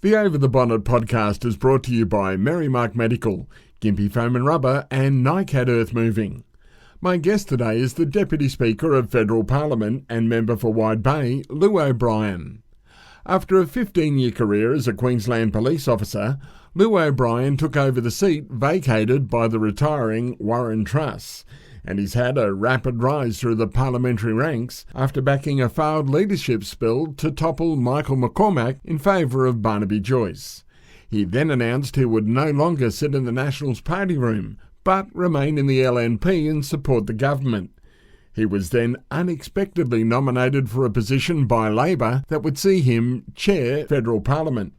The Over the Bonnet podcast is brought to you by Merrimark Medical, Gympie Foam and Rubber and NICAD Earth Moving. My guest today is the Deputy Speaker of Federal Parliament and Member for Wide Bay, Llew Obrien. After a 15-year career as a Queensland police officer, Llew Obrien took over the seat vacated by the retiring Warren Truss, and he's had a rapid rise through the parliamentary ranks after backing a failed leadership spill to topple Michael McCormack in favour of Barnaby Joice. He then announced he would no longer sit in the Nationals party room, but remain in the LNP and support the government. He was then unexpectedly nominated for a position by Labor that would see him chair federal parliament.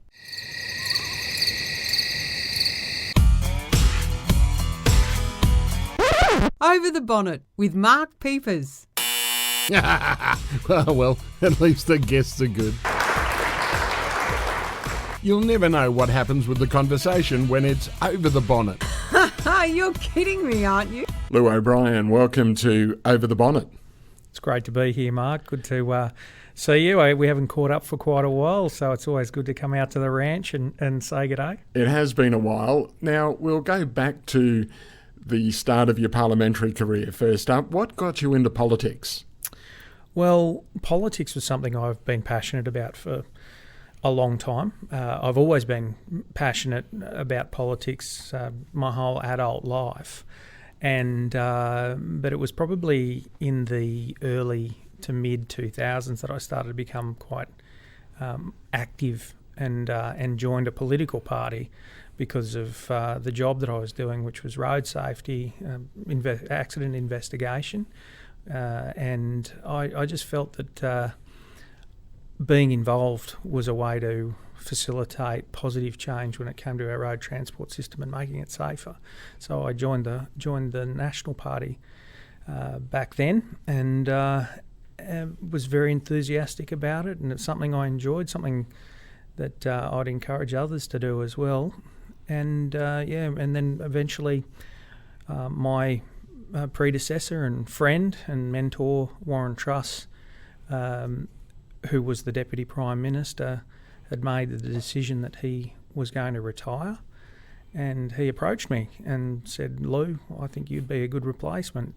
Over the Bonnet with Mark Piepers. Well, at least the guests are good. You'll never know what happens with the conversation when it's over the bonnet. You're kidding me, aren't you? Llew Obrien, welcome to Over the Bonnet. It's great to be here, Mark. Good to see you. We haven't caught up for quite a while, so it's always good to come out to the ranch and say good day. It has been a while. Now, we'll go back to the start of your parliamentary career first up. What got you into politics? Well, politics was something I've been passionate about for a long time. I've always been passionate about politics my whole adult life. And but it was probably in the early to mid 2000s that I started to become quite active and joined a political party because of the job that I was doing, which was road safety, accident investigation. And I just felt that being involved was a way to facilitate positive change when it came to our road transport system and making it safer. So I joined the National Party back then and was very enthusiastic about it, and it's something I enjoyed, something that I'd encourage others to do as well. And and then eventually my predecessor and friend and mentor, Warren Truss, who was the Deputy Prime Minister, had made the decision that he was going to retire. And he approached me and said, "Llew, I think you'd be a good replacement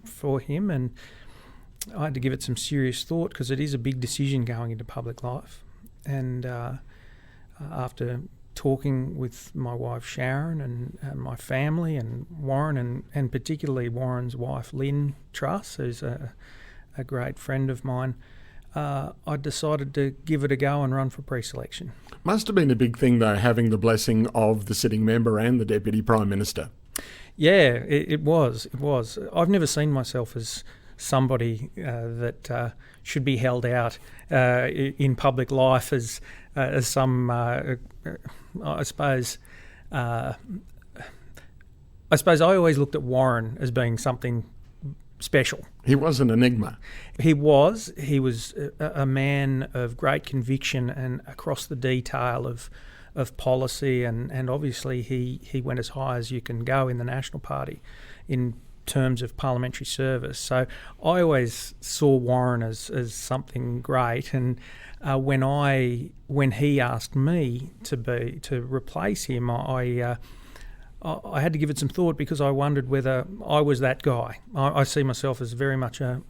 for him." And I had to give it some serious thought because it is a big decision going into public life. And after talking with my wife Sharon and my family and Warren and particularly Warren's wife Lynn Truss, who's a great friend of mine, I decided to give it a go and run for pre-selection. Must have been a big thing though, having the blessing of the sitting member and the Deputy Prime Minister. Yeah, it was. I've never seen myself as somebody that should be held out in public life as some, I suppose I always looked at Warren as being something special. He was an enigma. He was a man of great conviction and across the detail of policy, and obviously he went as high as you can go in the National Party in terms of parliamentary service. So I always saw Warren as something great, and when he asked me to replace him, I had to give it some thought because I wondered whether I was that guy. I see myself as very much an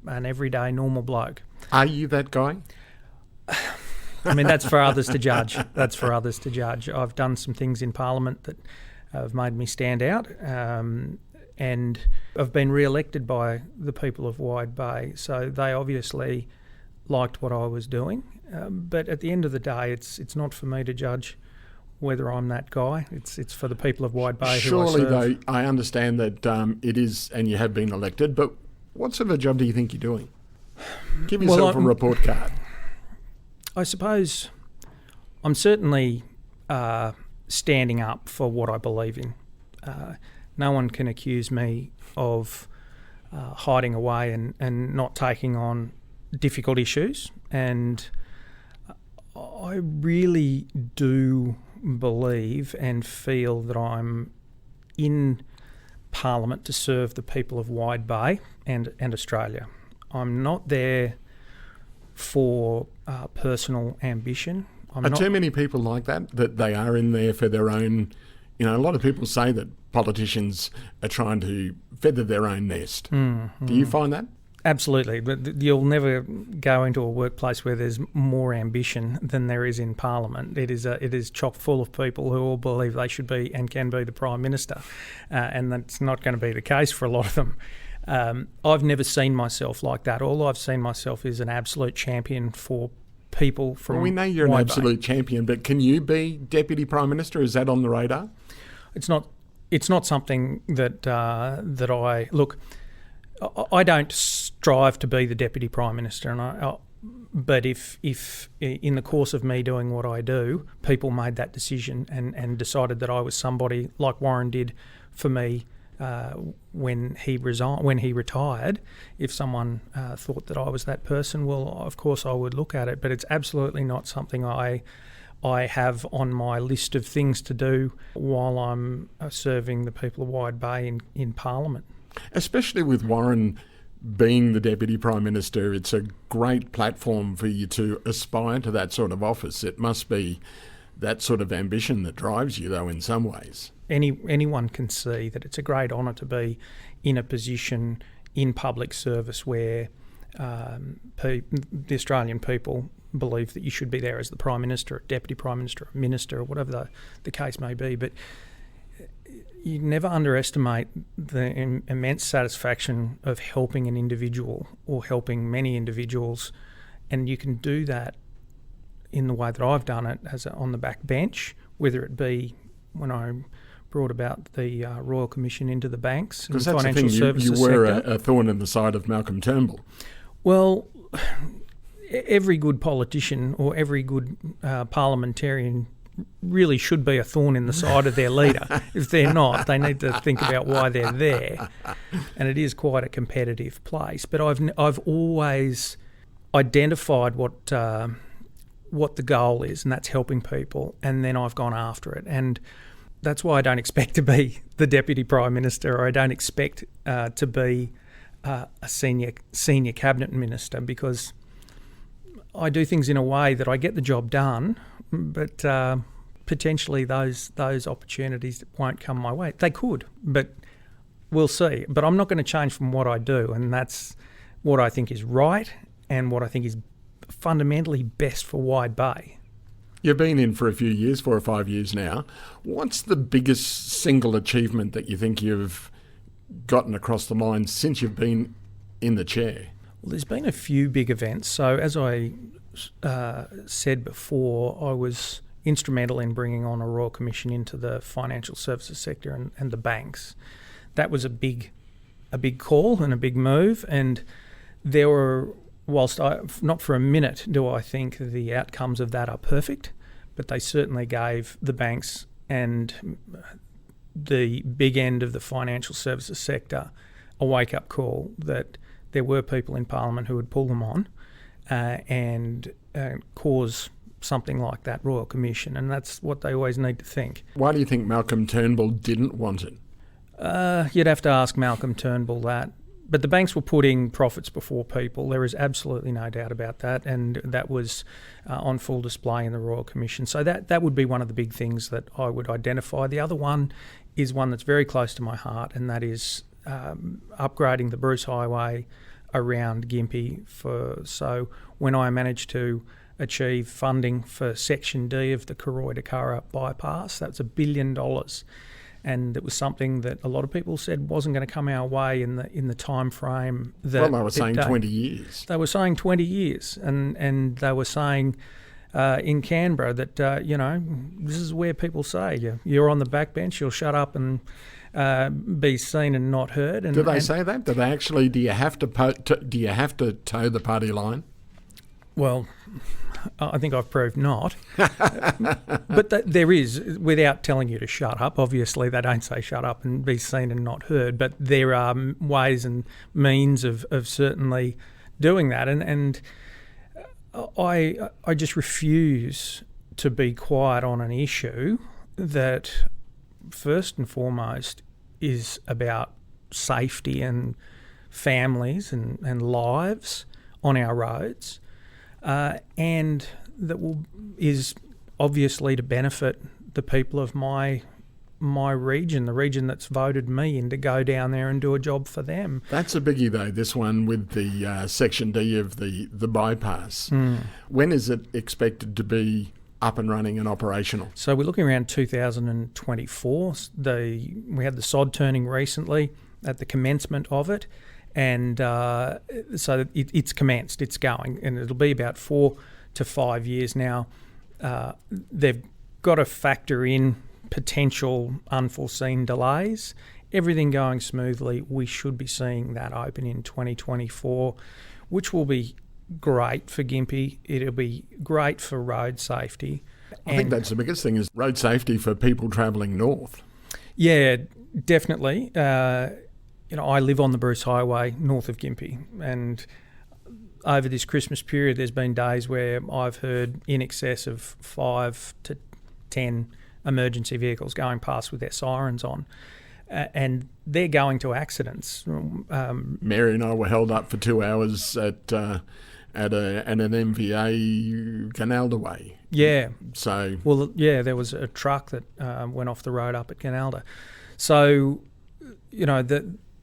everyday normal bloke. Are you that guy? I mean, that's for others to judge. I've done some things in Parliament that have made me stand out, and I've been re-elected by the people of Wide Bay, so they obviously liked what I was doing. But at the end of the day, it's not for me to judge whether I'm that guy. It's for the people of Wide Bay who I serve. Surely, though, I understand that it is, and you have been elected, but what sort of a job do you think you're doing? Give yourself a report card. I suppose I'm certainly standing up for what I believe in. No one can accuse me of hiding away and not taking on difficult issues, and I really do believe and feel that I'm in Parliament to serve the people of Wide Bay and Australia. I'm not there for personal ambition. Are too many people like that they are in there for their own... You know, a lot of people say that politicians are trying to feather their own nest. Do you find that? Absolutely, but you'll never go into a workplace where there's more ambition than there is in Parliament. It is chock full of people who all believe they should be and can be the Prime Minister, and that's not going to be the case for a lot of them. I've never seen myself like that. All I've seen myself is an absolute champion for people from... Well, we know you're an absolute champion, but can you be Deputy Prime Minister? Is that on the radar? It's not something that I... Look, I don't strive to be the Deputy Prime Minister, but if in the course of me doing what I do, people made that decision and decided that I was somebody like Warren did for me when he retired, if someone thought that I was that person, well, of course I would look at it, but it's absolutely not something I have on my list of things to do while I'm serving the people of Wide Bay in Parliament. Especially with Warren being the Deputy Prime Minister, it's a great platform for you to aspire to that sort of office. It must be that sort of ambition that drives you, though, in some ways. Anyone can see that it's a great honour to be in a position in public service where the Australian people believe that you should be there as the Prime Minister, Deputy Prime Minister, Minister, or whatever the case may be. But you never underestimate the immense satisfaction of helping an individual or helping many individuals, and you can do that in the way that I've done it, as on the back bench, whether it be when I brought about the Royal Commission into the banks and financial services sector. You were a thorn in the side of Malcolm Turnbull. Well, every good politician or every good parliamentarian really should be a thorn in the side of their leader. If they're not, they need to think about why they're there. And it is quite a competitive place. But I've always identified what the goal is, and that's helping people, and then I've gone after it. And that's why I don't expect to be the Deputy Prime Minister, or I don't expect to be a senior cabinet minister, because I do things in a way that I get the job done, but potentially those opportunities won't come my way. They could, but we'll see. But I'm not going to change from what I do, and that's what I think is right and what I think is fundamentally best for Wide Bay. You've been in for a few years, 4 or 5 years now. What's the biggest single achievement that you think you've gotten across the line since you've been in the chair? Well, there's been a few big events. So as I said before, I was instrumental in bringing on a Royal Commission into the financial services sector and the banks. That was a big call and a big move, and there were, whilst not for a minute do I think the outcomes of that are perfect, but they certainly gave the banks and the big end of the financial services sector a wake-up call that there were people in Parliament who would pull them on and cause something like that Royal Commission, and that's what they always need to think. Why do you think Malcolm Turnbull didn't want it? You'd have to ask Malcolm Turnbull that. But the banks were putting profits before people. There is absolutely no doubt about that, and that was on full display in the Royal Commission. So that would be one of the big things that I would identify. The other one is one that's very close to my heart, and that is upgrading the Bruce Highway around Gympie. So when I managed to achieve funding for Section D of the Karoi to Curra bypass, that's $1 billion. And it was something that a lot of people said wasn't going to come our way in the time frame that... Well, they were saying 20 years. They were saying 20 years. And they were saying in Canberra that, this is where people say, you're on the backbench, you'll shut up and be seen and not heard. Do they say that? Do they actually... Do you have to toe the party line? Well, I think I've proved not. But there is, without telling you to shut up, obviously they don't say shut up and be seen and not heard, but there are ways and means of certainly doing that. And I just refuse to be quiet on an issue that first and foremost is about safety and families and lives on our roads. And that is obviously to benefit the people of my region, the region that's voted me in to go down there and do a job for them. That's a biggie though, this one with the Section D of the bypass. When is it expected to be up and running and operational? So we're looking around 2024. We had the sod turning recently at the commencement of it, and so it's commenced, it's going, and it'll be about 4 to 5 years now. They've got to factor in potential unforeseen delays. Everything going smoothly, we should be seeing that open in 2024, which will be great for Gympie. It'll be great for road safety. I think that's the biggest thing, is road safety for people travelling north. Yeah, definitely. I live on the Bruce Highway north of Gympie, and over this Christmas period there's been days where I've heard in excess of 5 to 10 emergency vehicles going past with their sirens on, and they're going to accidents. Mary and I were held up for 2 hours at an MVA Canalda Way. Yeah. So. Well, yeah, there was a truck that went off the road up at Canalda. So,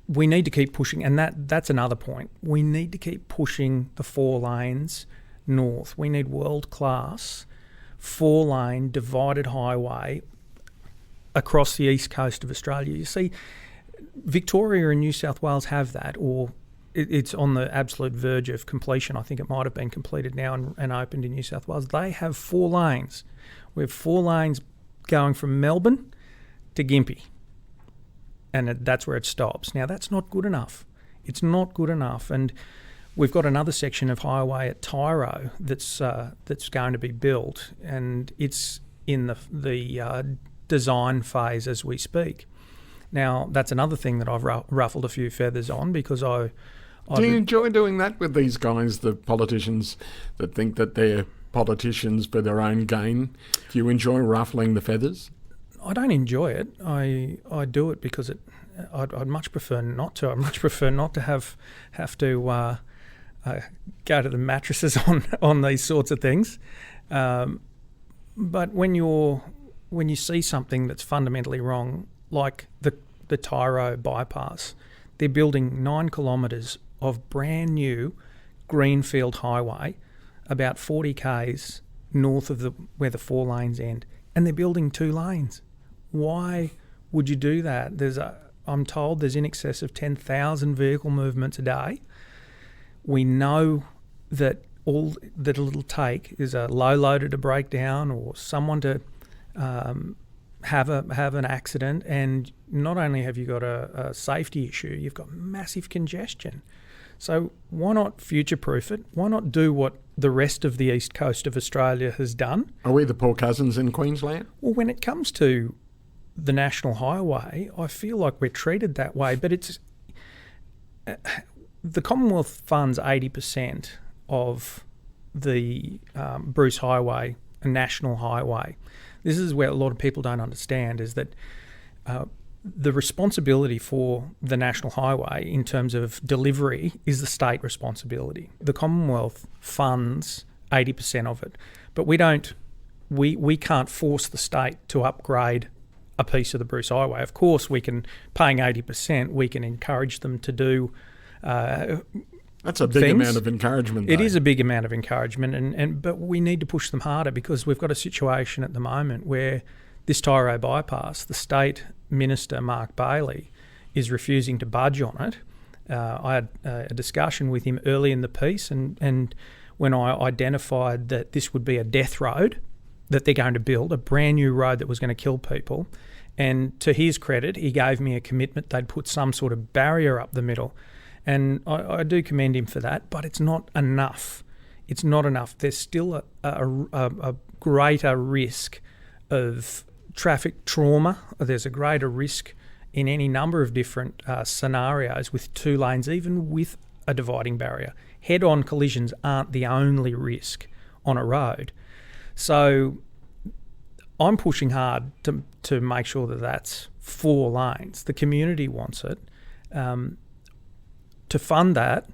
we need to keep pushing, and that's another point. We need to keep pushing the 4 lanes north. We need world-class 4-lane divided highway across the east coast of Australia. You see, Victoria and New South Wales have that, or it's on the absolute verge of completion. I think it might have been completed now and opened in New South Wales. They have 4 lanes. We have 4 lanes going from Melbourne to Gympie, and that's where it stops. Now, that's not good enough. It's not good enough, and we've got another section of highway at Tyro that's going to be built, and it's in the design phase as we speak. Now, that's another thing that I've ruffled a few feathers on, because Do you enjoy doing that with these guys, the politicians that think that they're politicians for their own gain? Do you enjoy ruffling the feathers? I don't enjoy it. I do it because I'd much prefer not to. I'd much prefer not to have to go to the mattresses on these sorts of things. But when you see something that's fundamentally wrong, like the Tyro bypass, they're building 9 kilometres of brand new greenfield highway, about 40 k's north of where the 4 lanes end, and they're building 2 lanes. Why would you do that? I'm told there's in excess of 10,000 vehicle movements a day. We know that all that it'll take is a low loader to break down, or someone to have an accident, and not only have you got a safety issue, you've got massive congestion. So why not future-proof it? Why not do what the rest of the east coast of Australia has done? Are we the poor cousins in Queensland? Well, when it comes to the national highway, I feel like we're treated that way, but it's the Commonwealth funds 80% of the Bruce Highway, a national highway. This is where a lot of people don't understand, is that the responsibility for the national highway in terms of delivery is the state responsibility. The Commonwealth funds 80% of it, but we can't force the state to upgrade a piece of the Bruce Highway. Of course, we can, paying 80%, we can encourage them to do that's a big amount of encouragement, though. It is a big amount of encouragement, but we need to push them harder, because we've got a situation at the moment where this Tyro bypass, the State Minister, Mark Bailey, is refusing to budge on it. I had a discussion with him early in the piece, and when I identified that this would be a death road that they're going to build, a brand new road that was going to kill people, and to his credit, he gave me a commitment they'd put some sort of barrier up the middle. And I do commend him for that, but it's not enough. It's not enough. There's still a greater risk of traffic trauma. There's a greater risk in any number of different scenarios with 2 lanes, even with a dividing barrier. Head-on collisions aren't the only risk on a road. So I'm pushing hard to make sure that that's 4 lanes. The community wants it. To fund that,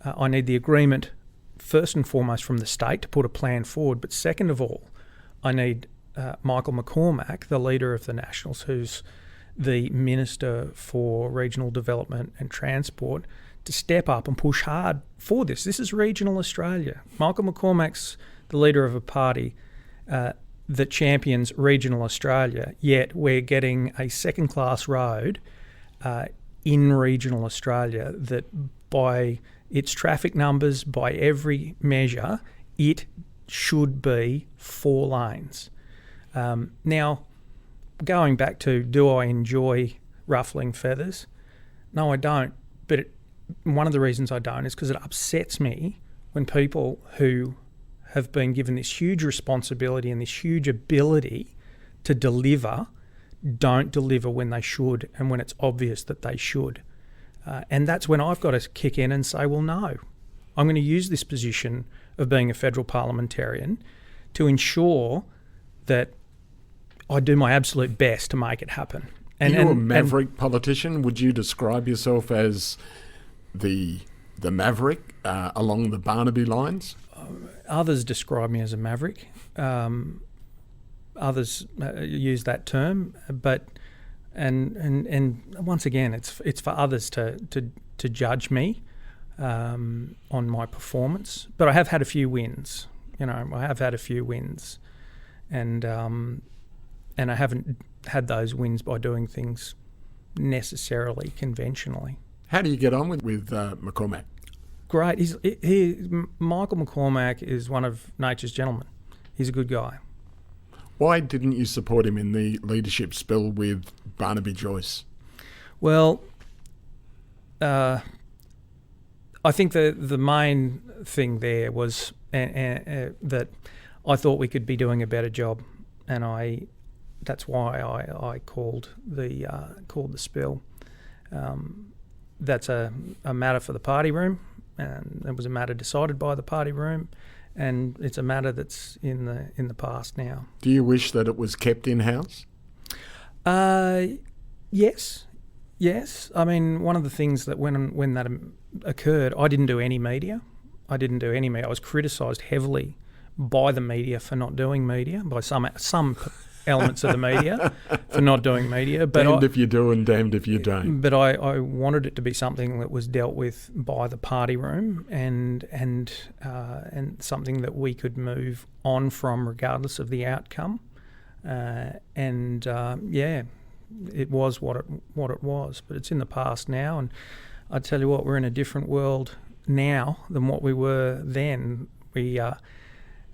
I need the agreement, first and foremost, from the state to put a plan forward. But second of all, I need Michael McCormack, the leader of the Nationals, who's the Minister for Regional Development and Transport, to step up and push hard for this. This is regional Australia. Michael McCormack's the leader of a party that champions regional Australia, yet we're getting a second-class road in regional Australia that by its traffic numbers, by every measure, it should be 4 lanes. Now, going back to, do I enjoy ruffling feathers? No, I don't. But one of the reasons I don't is because it upsets me when people who have been given this huge responsibility and this huge ability to deliver don't deliver when they should and when it's obvious that they should. And that's when I've got to kick in and say, well, no, I'm going to use this position of being a federal parliamentarian to ensure that I do my absolute best to make it happen. Are you a maverick politician? Would you describe yourself as the maverick along the Barnaby lines? Others describe me as a maverick. Others use that term, but and once again, it's for others to judge me on my performance. But I have had a few wins. I have had a few wins, and I haven't had those wins by doing things necessarily conventionally. How do you get on with McCormack? Great. Michael McCormack is one of nature's gentlemen. He's a good guy. Why didn't you support him in the leadership spill with Barnaby Joice? Well, I think the main thing there was that I thought we could be doing a better job, and that's why I called the spill. That's a matter for the party room, and it was a matter decided by the party room, and it's a matter that's in the past now. Do you wish that it was kept in-house? Yes. I mean, one of the things that when that occurred, I didn't do any media. I was criticised heavily by the media for not doing media, by some elements of the media for not doing media. But damned if you do and damned if you don't. But I wanted it to be something that was dealt with by the party room and something that we could move on from regardless of the outcome. It was what it was, but it's in the past now. And I tell you what, we're in a different world now than what we were then.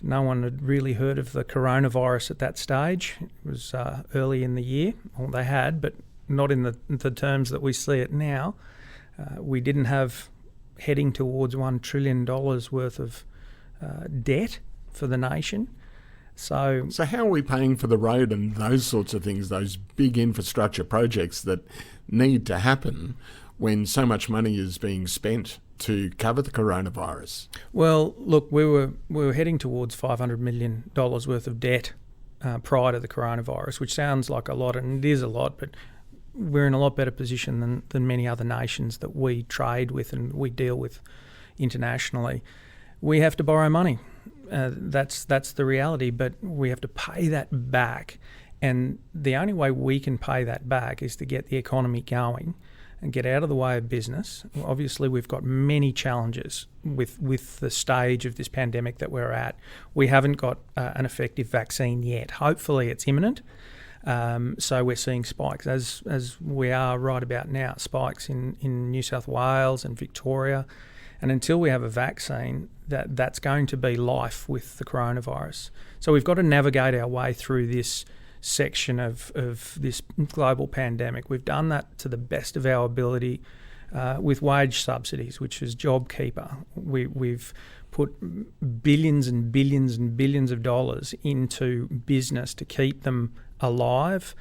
No one had really heard of the coronavirus at that stage. It was early in the year. Well, they had, but not in the terms that we see it now. We didn't have heading towards $1 trillion worth of debt for the nation. So how are we paying for the road and those sorts of things, those big infrastructure projects that need to happen when so much money is being spent to cover the coronavirus? Well, look, we were heading towards $500 million worth of debt prior to the coronavirus, which sounds like a lot, and it is a lot, but we're in a lot better position than many other nations that we trade with and we deal with internationally. We have to borrow money. That's the reality, but we have to pay that back. And the only way we can pay that back is to get the economy going and get out of the way of business. Obviously, we've got many challenges with the stage of this pandemic that we're at. We haven't got an effective vaccine yet. Hopefully, it's imminent. So we're seeing spikes, as we are right about now, spikes in New South Wales and Victoria. And until we have a vaccine, that's going to be life with the coronavirus. So we've got to navigate our way through this section of this global pandemic. We've done that to the best of our ability with wage subsidies, which is JobKeeper. We've put billions and billions and billions of dollars into business to keep them alive,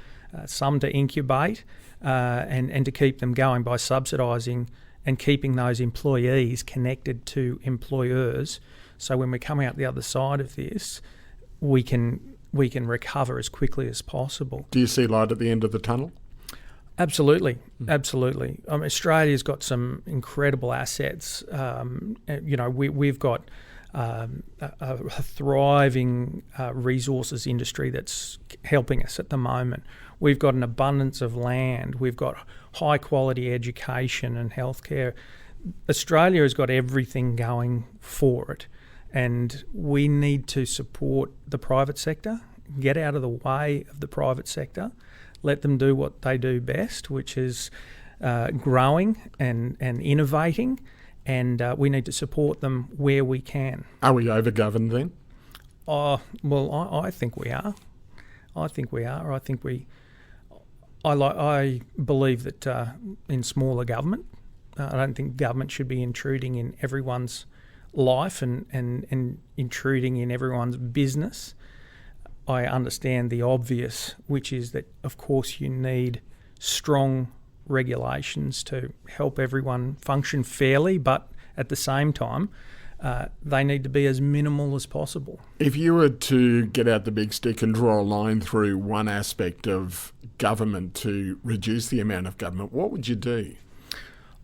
some to incubate, and to keep them going by subsidising and keeping those employees connected to employers. So when we come out the other side of this, we can recover as quickly as possible. Do you see light at the end of the tunnel? Absolutely. Australia's got some incredible assets. We've got a thriving resources industry that's helping us at the moment. We've got an abundance of land. We've got high quality education and healthcare. Australia has got everything going for it, and we need to support the private sector, get out of the way of the private sector, let them do what they do best, which is growing and innovating, and we need to support them where we can. Are we over-governed then? Well, I think we are. I believe that in smaller government, I don't think government should be intruding in everyone's life and intruding in everyone's business. I understand the obvious, which is that, of course, you need strong regulations to help everyone function fairly, but at the same time, they need to be as minimal as possible. If you were to get out the big stick and draw a line through one aspect of government to reduce the amount of government, what would you do?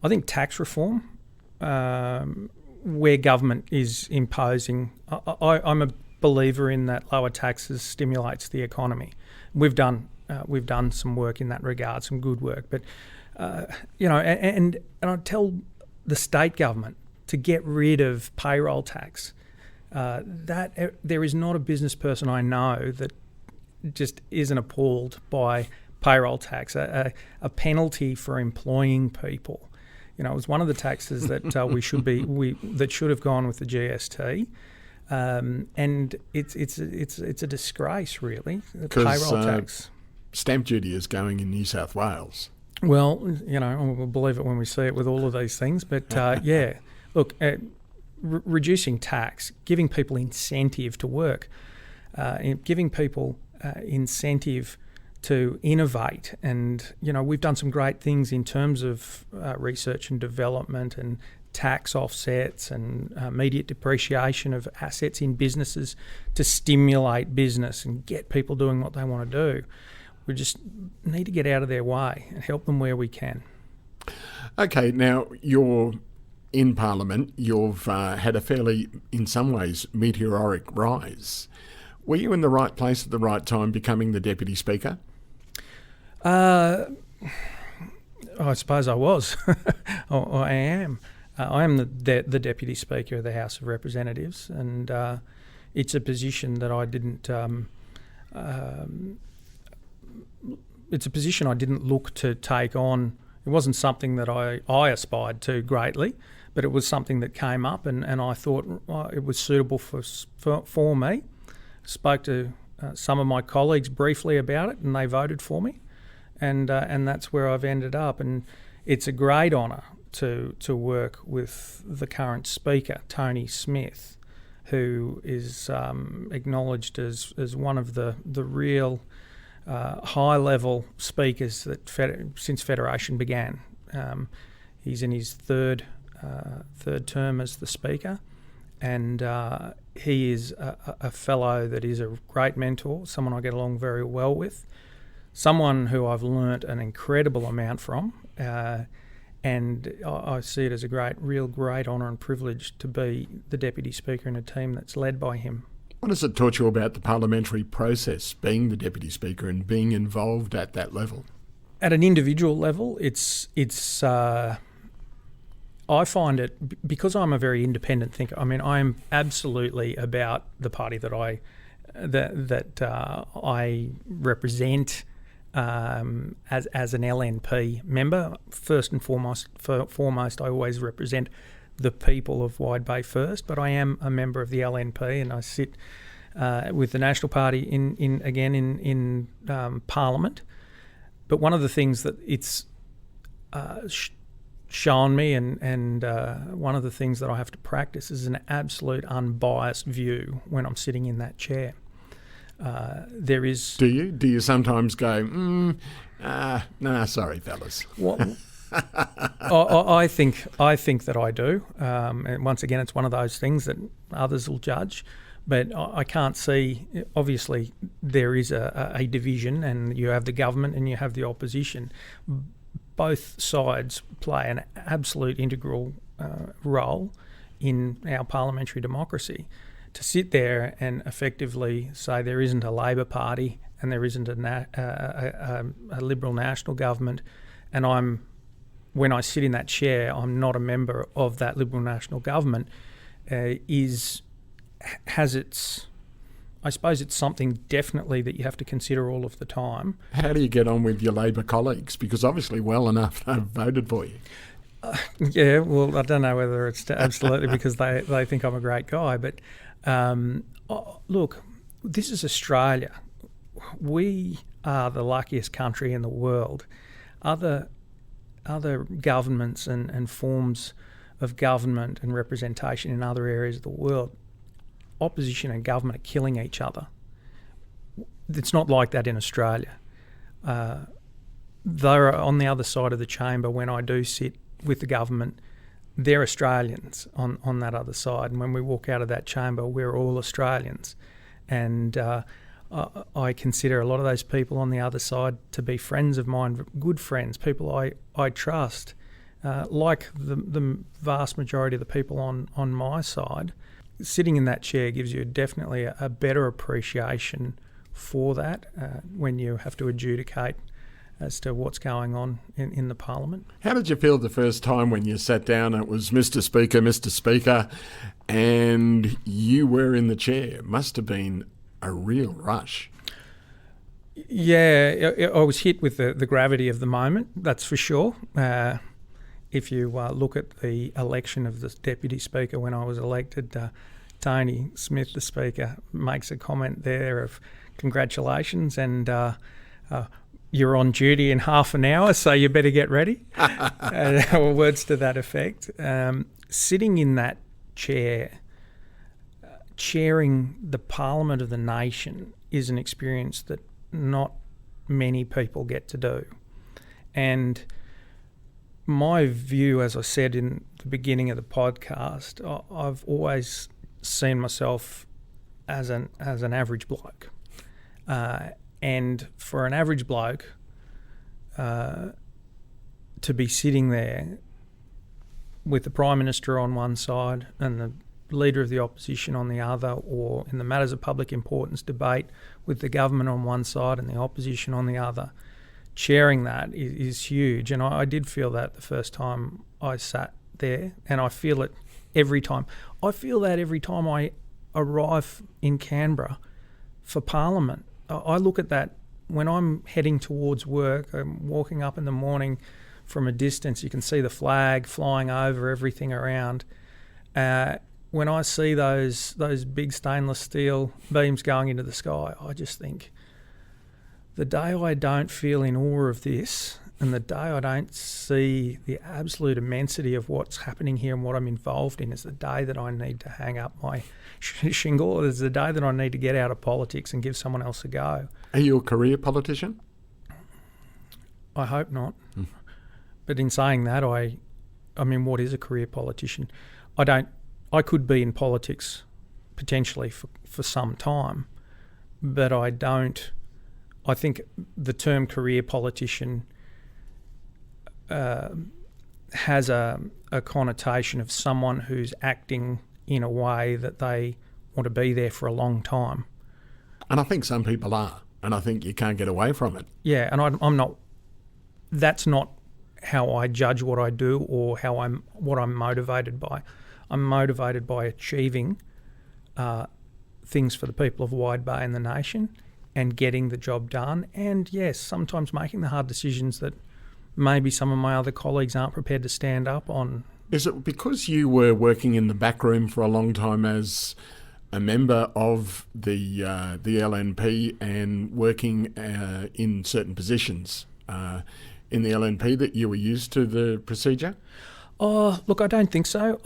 I think tax reform, where government is imposing. I'm a believer in that lower taxes stimulates the economy. We've done some work in that regard, some good work. But and I tell the state government to get rid of payroll tax. That there is not a business person I know that just isn't appalled by payroll tax, a penalty for employing people. It was one of the taxes that that should have gone with the GST, and it's a disgrace, really. The payroll tax. Stamp duty is going in New South Wales. Well, we'll believe it when we see it with all of these things. But yeah, look, reducing tax, giving people incentive to work, giving people incentive to innovate. And, we've done some great things in terms of research and development and tax offsets and immediate depreciation of assets in businesses to stimulate business and get people doing what they want to do. We just need to get out of their way and help them where we can. Okay, now you're in Parliament. You've had a fairly, in some ways, meteoric rise. Were you in the right place at the right time becoming the Deputy Speaker? I suppose I was. I am. I am the Deputy Speaker of the House of Representatives, and it's a position that I didn't. It's a position I didn't look to take on. It wasn't something that I aspired to greatly, but it was something that came up, and I thought it was suitable for me. Spoke to some of my colleagues briefly about it, and they voted for me. And that's where I've ended up. And it's a great honour to work with the current Speaker, Tony Smith, who is acknowledged as one of the real high-level speakers that since Federation began. He's in his third term as the Speaker, and he is a fellow that is a great mentor, someone I get along very well with, someone who I've learnt an incredible amount from, and I see it as a real great honour and privilege to be the Deputy Speaker in a team that's led by him. What has it taught you about the parliamentary process, being the Deputy Speaker and being involved at that level? At an individual level, it's I find it, because I'm a very independent thinker. I mean, I'm absolutely about the party that I represent as an LNP member. First and foremost, I always represent the people of Wide Bay first, but I am a member of the LNP, and I sit with the National Party in Parliament. But one of the things that it's shown me, and one of the things that I have to practice, is an absolute unbiased view when I'm sitting in that chair. There is. Do you sometimes go, nah, sorry, fellas? Well, I think that I do. And once again, it's one of those things that others will judge. But I can't see. Obviously, there is a division, and you have the government and you have the opposition. Both sides play an absolute integral role in our parliamentary democracy. To sit there and effectively say there isn't a Labor Party and there isn't a Liberal national government, and when I sit in that chair, I'm not a member of that Liberal national government, I suppose it's something definitely that you have to consider all of the time. How do you get on with your Labor colleagues? Because obviously well enough they've voted for you. Yeah, well, I don't know whether it's absolutely because they think I'm a great guy, but look, this is Australia. We are the luckiest country in the world. Other governments and forms of government and representation in other areas of the world, opposition and government are killing each other. It's not like that in Australia. They're on the other side of the chamber when I do sit with the government. They're Australians on that other side. And when we walk out of that chamber, we're all Australians. And I consider a lot of those people on the other side to be friends of mine, good friends, people I trust, like the vast majority of the people on my side. Sitting in that chair gives you definitely a better appreciation for that when you have to adjudicate as to what's going on in the Parliament. How did you feel the first time when you sat down and it was Mr. Speaker, and you were in the chair? It must have been a real rush. Yeah, I was hit with the gravity of the moment, that's for sure. If you look at the election of the Deputy Speaker when I was elected, Tony Smith, the Speaker, makes a comment there of congratulations and you're on duty in half an hour, so you better get ready. Or words to that effect. Sitting in that chair, chairing the Parliament of the nation is an experience that not many people get to do. And my view, as I said in the beginning of the podcast, I've always seen myself as an average bloke. And for an average bloke to be sitting there with the Prime Minister on one side and the Leader of the Opposition on the other, or in the matters of public importance debate with the government on one side and the opposition on the other, chairing that is huge. And I did feel that the first time I sat there, and I feel it every time. I feel that every time I arrive in Canberra for Parliament. I look at that when I'm heading towards work. I'm walking up in the morning from a distance. You can see the flag flying over everything around. When I see those big stainless steel beams going into the sky, I just think, the day I don't feel in awe of this, and the day I don't see the absolute immensity of what's happening here and what I'm involved in, is the day that I need to hang up my shingle. It's the day that I need to get out of politics and give someone else a go. Are you a career politician? I hope not. But in saying that, I mean, what is a career politician? I could be in politics potentially for some time, but I don't. I think the term career politician has a connotation of someone who's acting in a way that they want to be there for a long time. And I think some people are, and I think you can't get away from it. Yeah, and I'm not. That's not how I judge what I do or what I'm motivated by. I'm motivated by achieving things for the people of Wide Bay and the nation, and getting the job done, and yes, sometimes making the hard decisions that maybe some of my other colleagues aren't prepared to stand up on. Is it because you were working in the back room for a long time as a member of the LNP and working in certain positions in the LNP that you were used to the procedure? Oh, look, I don't think so.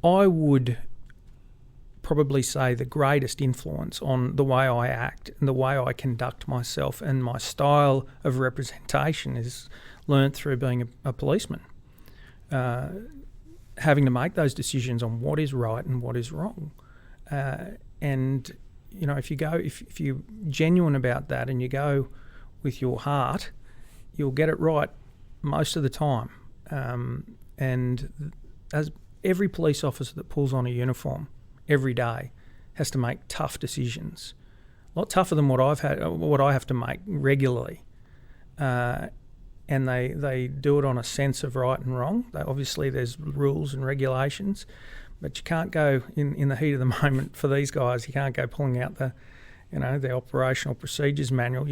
I would probably say the greatest influence on the way I act and the way I conduct myself and my style of representation is learnt through being a policeman, having to make those decisions on what is right and what is wrong. And you know, if you're genuine about that and you go with your heart, you'll get it right most of the time. And as every police officer that pulls on a uniform every day has to make tough decisions, a lot tougher than what I have to make regularly. And they do it on a sense of right and wrong. Obviously, there's rules and regulations, but you can't go in the heat of the moment for these guys. You can't go pulling out the operational procedures manual.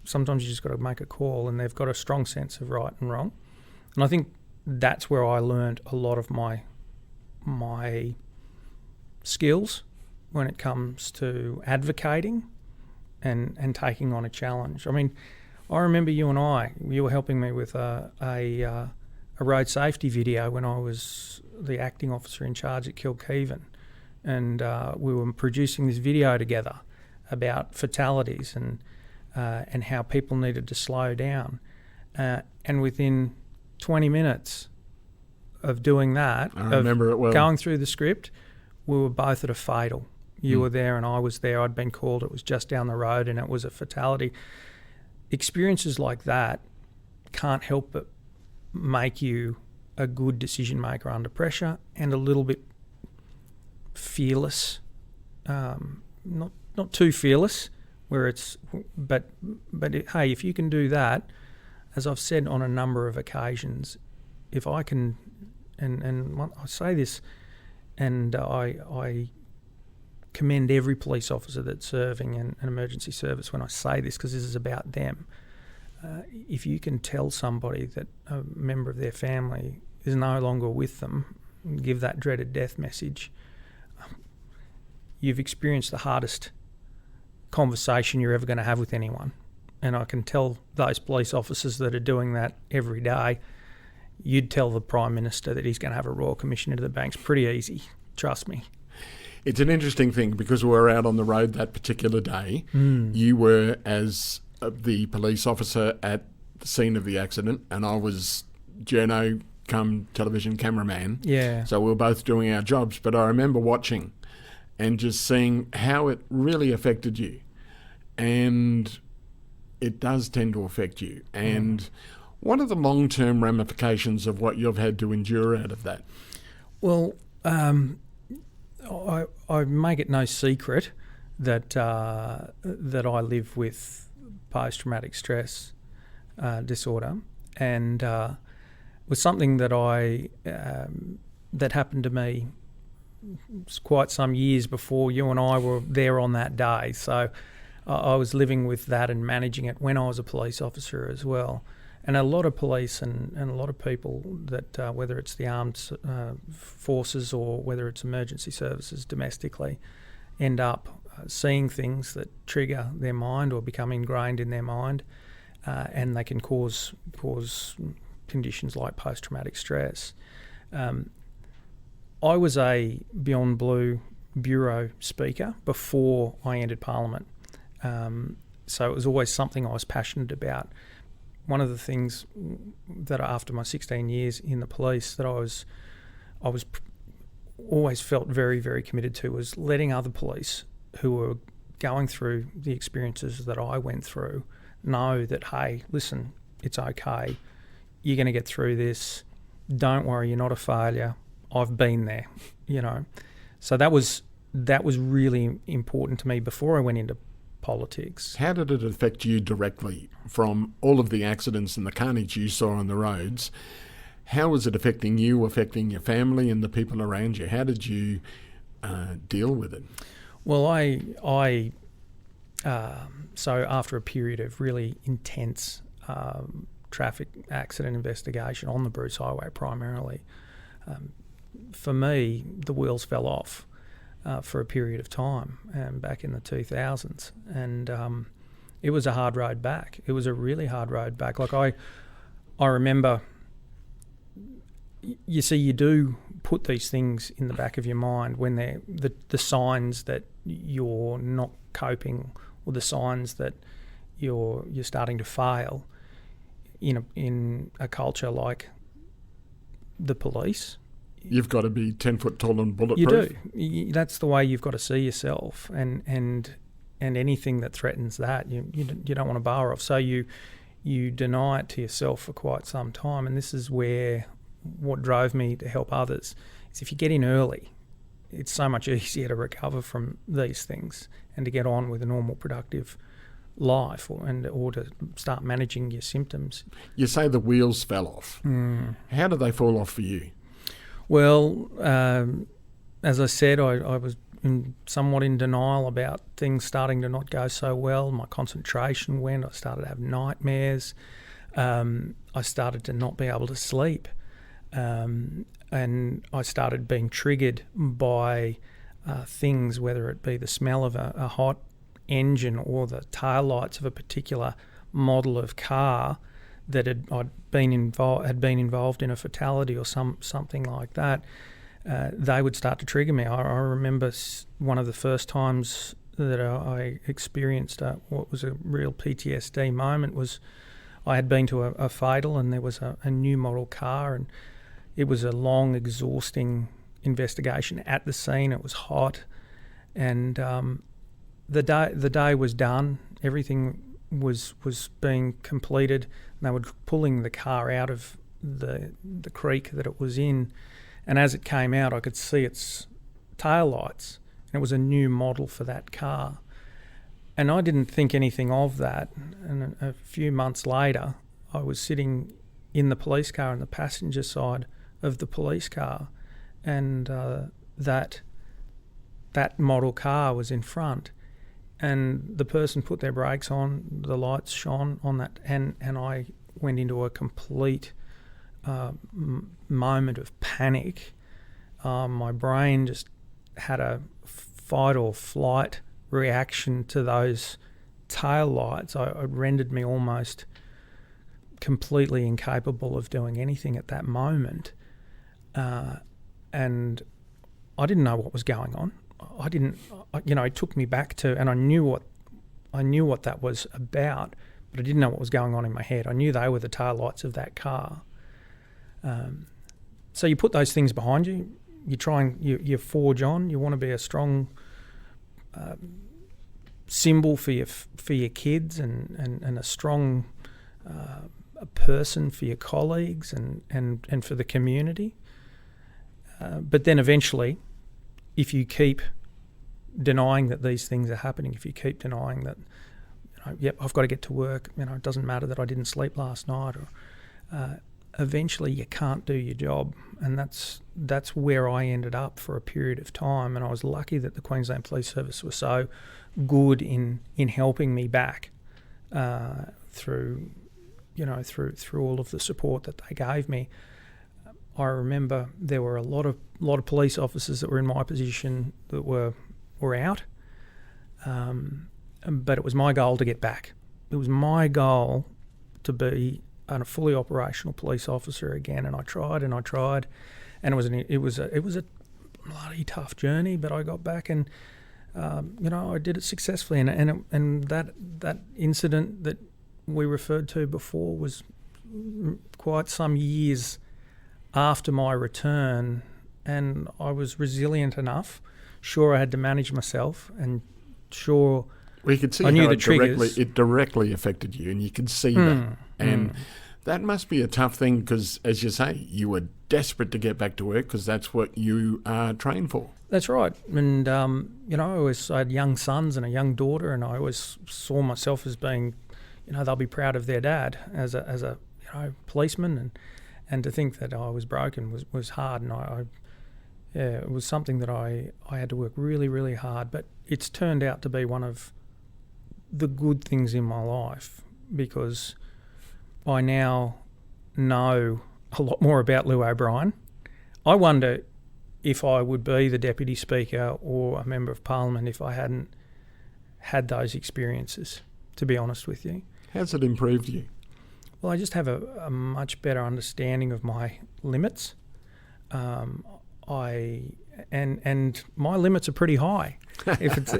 Sometimes you just got to make a call, and they've got a strong sense of right and wrong. And I think that's where I learned a lot of my skills when it comes to advocating and taking on a challenge. I mean, I remember you were helping me with a road safety video when I was the acting officer in charge at Kilkheven, and we were producing this video together about fatalities and how people needed to slow down. And within 20 minutes of doing that, I remember it well. Going through the script, we were both at a fatal. You were there and I was there. I'd been called. It was just down the road and it was a fatality. Experiences like that can't help but make you a good decision maker under pressure and a little bit fearless. Not too fearless, but hey, if you can do that, as I've said on a number of occasions, if I can, and I say this, and I commend every police officer that's serving an emergency service when I say this, because this is about them. If you can tell somebody that a member of their family is no longer with them, give that dreaded death message, you've experienced the hardest conversation you're ever going to have with anyone. And I can tell those police officers that are doing that every day, you'd tell the Prime Minister that he's going to have a Royal Commission into the banks pretty easy, trust me. It's an interesting thing because we were out on the road that particular day. You were as the police officer at the scene of the accident and I was journo come television cameraman. Yeah. So we were both doing our jobs, but I remember watching and just seeing how it really affected you. And it does tend to affect you. And what are the long-term ramifications of what you've had to endure out of that? Well, I make it no secret that I live with post-traumatic stress disorder, and it was something that that happened to me quite some years before you and I were there on that day. So I was living with that and managing it when I was a police officer as well. And a lot of police and a lot of people that, whether it's the armed forces or whether it's emergency services domestically, end up seeing things that trigger their mind or become ingrained in their mind, and they can cause conditions like post-traumatic stress. I was a Beyond Blue Bureau speaker before I entered Parliament. So it was always something I was passionate about. One of the things that after my 16 years in the police that I was always felt very, very committed to was letting other police who were going through the experiences that I went through know that, hey, listen, it's okay. You're going to get through this. Don't worry, you're not a failure. I've been there, you know. So that was really important to me before I went into politics. How did it affect you directly from all of the accidents and the carnage you saw on the roads? How was it affecting you, affecting your family and the people around you? How did you deal with it? Well, so after a period of really intense traffic accident investigation on the Bruce Highway primarily, for me, the wheels fell off for a period of time back in the 2000s. And it was a hard road back. It was a really hard road back. Like I remember, you see, you do put these things in the back of your mind when they're the signs that you're not coping or the signs that you're starting to fail in a culture like the police. You've got to be 10 foot tall and bulletproof. You do. That's the way you've got to see yourself, and anything that threatens that, you don't want to bar off. So you deny it to yourself for quite some time, and this is where what drove me to help others is if you get in early, it's so much easier to recover from these things and to get on with a normal, productive life or to start managing your symptoms. You say the wheels fell off. How did they fall off for you? Well, as I said, I was somewhat in denial about things starting to not go so well. My concentration went. I started to have nightmares. I started to not be able to sleep. And I started being triggered by things, whether it be the smell of a hot engine or the taillights of a particular model of car that I'd been involved in a fatality or something like that. They would start to trigger me. I remember one of the first times that I experienced what was a real PTSD moment was I had been to a fatal, and there was a new model car, and it was a long, exhausting investigation at the scene. It was hot, and the day was done. Everything was being completed, and they were pulling the car out of the creek that it was in. And as it came out, I could see its taillights, and it was a new model for that car. And I didn't think anything of that. And a few months later, I was sitting in the police car on the passenger side of the police car, and that model car was in front. And the person put their brakes on, the lights shone on that, and I went into a complete moment of panic. My brain just had a fight or flight reaction to those tail lights. It rendered me almost completely incapable of doing anything at that moment. And I didn't know what was going on. It took me back to, and I knew what that was about, but I didn't know what was going on in my head. I knew they were the taillights of that car. So you put those things behind you. You try and you forge on. You want to be a strong symbol for your kids and a strong a person for your colleagues and for the community. But then eventually, if you keep denying that these things are happening, if you keep denying that, I've got to get to work, it doesn't matter that I didn't sleep last night, or eventually you can't do your job. And that's where I ended up for a period of time. And I was lucky that the Queensland Police Service was so good in helping me back through all of the support that they gave me. I remember there were a lot of police officers that were in my position that were out, but it was my goal to get back. It was my goal to be a fully operational police officer again, and I tried, and it was a bloody tough journey, but I got back, and I did it successfully, and that incident that we referred to before was quite some years after my return, and I was resilient enough. Sure, I had to manage myself, and sure, we could see I knew how the triggers. it directly affected you, and you could see that. And that must be a tough thing because, as you say, you were desperate to get back to work because that's what you are trained for. That's right. And, I had young sons and a young daughter, and I always saw myself as being, they'll be proud of their dad as a policeman, and to think that I was broken was hard, and it was something that I had to work really, really hard. But it's turned out to be one of the good things in my life because I now know a lot more about Llew Obrien. I wonder if I would be the Deputy Speaker or a Member of Parliament if I hadn't had those experiences, to be honest with you. How's it improved you? Well, I just have a much better understanding of my limits. And my limits are pretty high. If it's,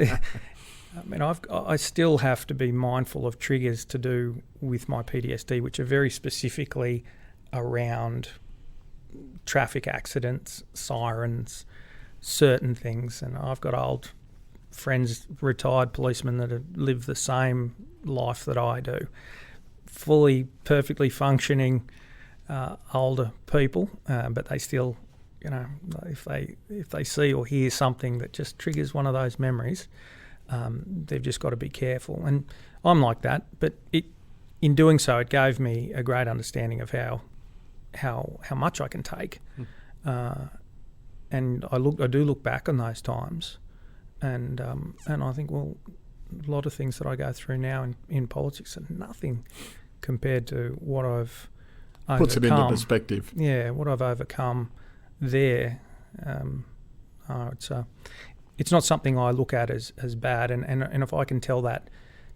I still have to be mindful of triggers to do with my PTSD, which are very specifically around traffic accidents, sirens, certain things. And I've got old friends, retired policemen that have lived the same life that I do. Fully, perfectly functioning, older people, but they still, if they see or hear something that just triggers one of those memories, they've just got to be careful. And I'm like that, but in doing so, it gave me a great understanding of how much I can take. And I do look back on those times, and I think, well, a lot of things that I go through now in politics are nothing compared to what I've overcome. Puts it into perspective. Yeah, what I've overcome there. It's not something I look at as bad, and if I can tell that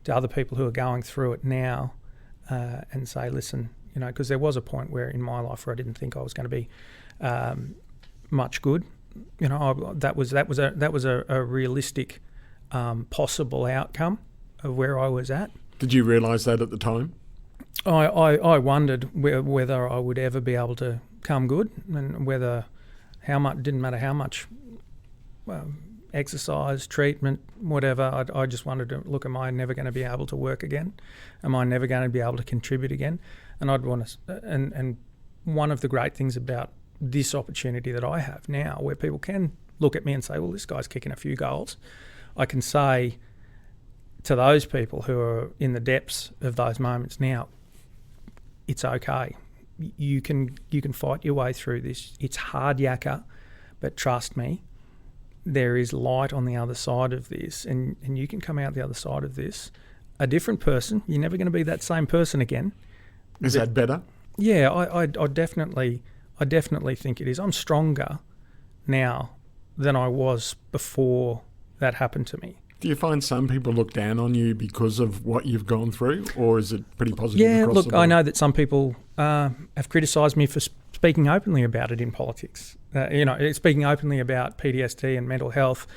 to other people who are going through it now, and say, listen, because there was a point where in my life where I didn't think I was going to be much good. That was a realistic possible outcome of where I was at. Did you realise that at the time? I wondered whether I would ever be able to come good, and didn't matter how much exercise, treatment, whatever. I just wanted to look, am I never going to be able to work again? Am I never going to be able to contribute again? And I'd want to. And one of the great things about this opportunity that I have now, where people can look at me and say, well, this guy's kicking a few goals, I can say to those people who are in the depths of those moments now, it's okay. You can fight your way through this. It's hard yakka, but trust me, there is light on the other side of this, and you can come out the other side of this a different person. You're never going to be that same person again. Is that better? Yeah, I definitely think it is. I'm stronger now than I was before that happened to me. Do you find some people look down on you because of what you've gone through, or is it pretty positive Yeah, across look, the board? I know that some people have criticised me for speaking openly about it in politics. Speaking openly about PTSD and mental health.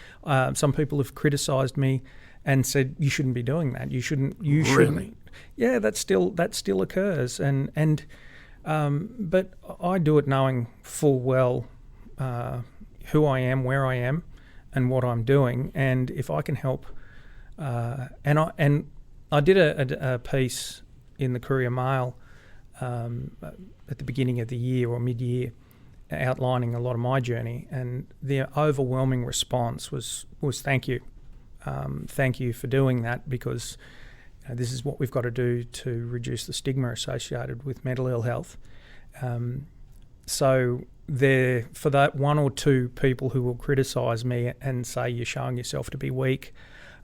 Some people have criticised me and said you shouldn't be doing that. You shouldn't. Really? Yeah, that still occurs, but I do it knowing full well who I am, where I am, and what I'm doing. And if I can help, and I did a piece in the Courier Mail at the beginning of the year or mid-year, outlining a lot of my journey, and the overwhelming response was thank you. Thank you for doing that, because this is what we've got to do to reduce the stigma associated with mental ill health. So there, for that one or two people who will criticise me and say you're showing yourself to be weak,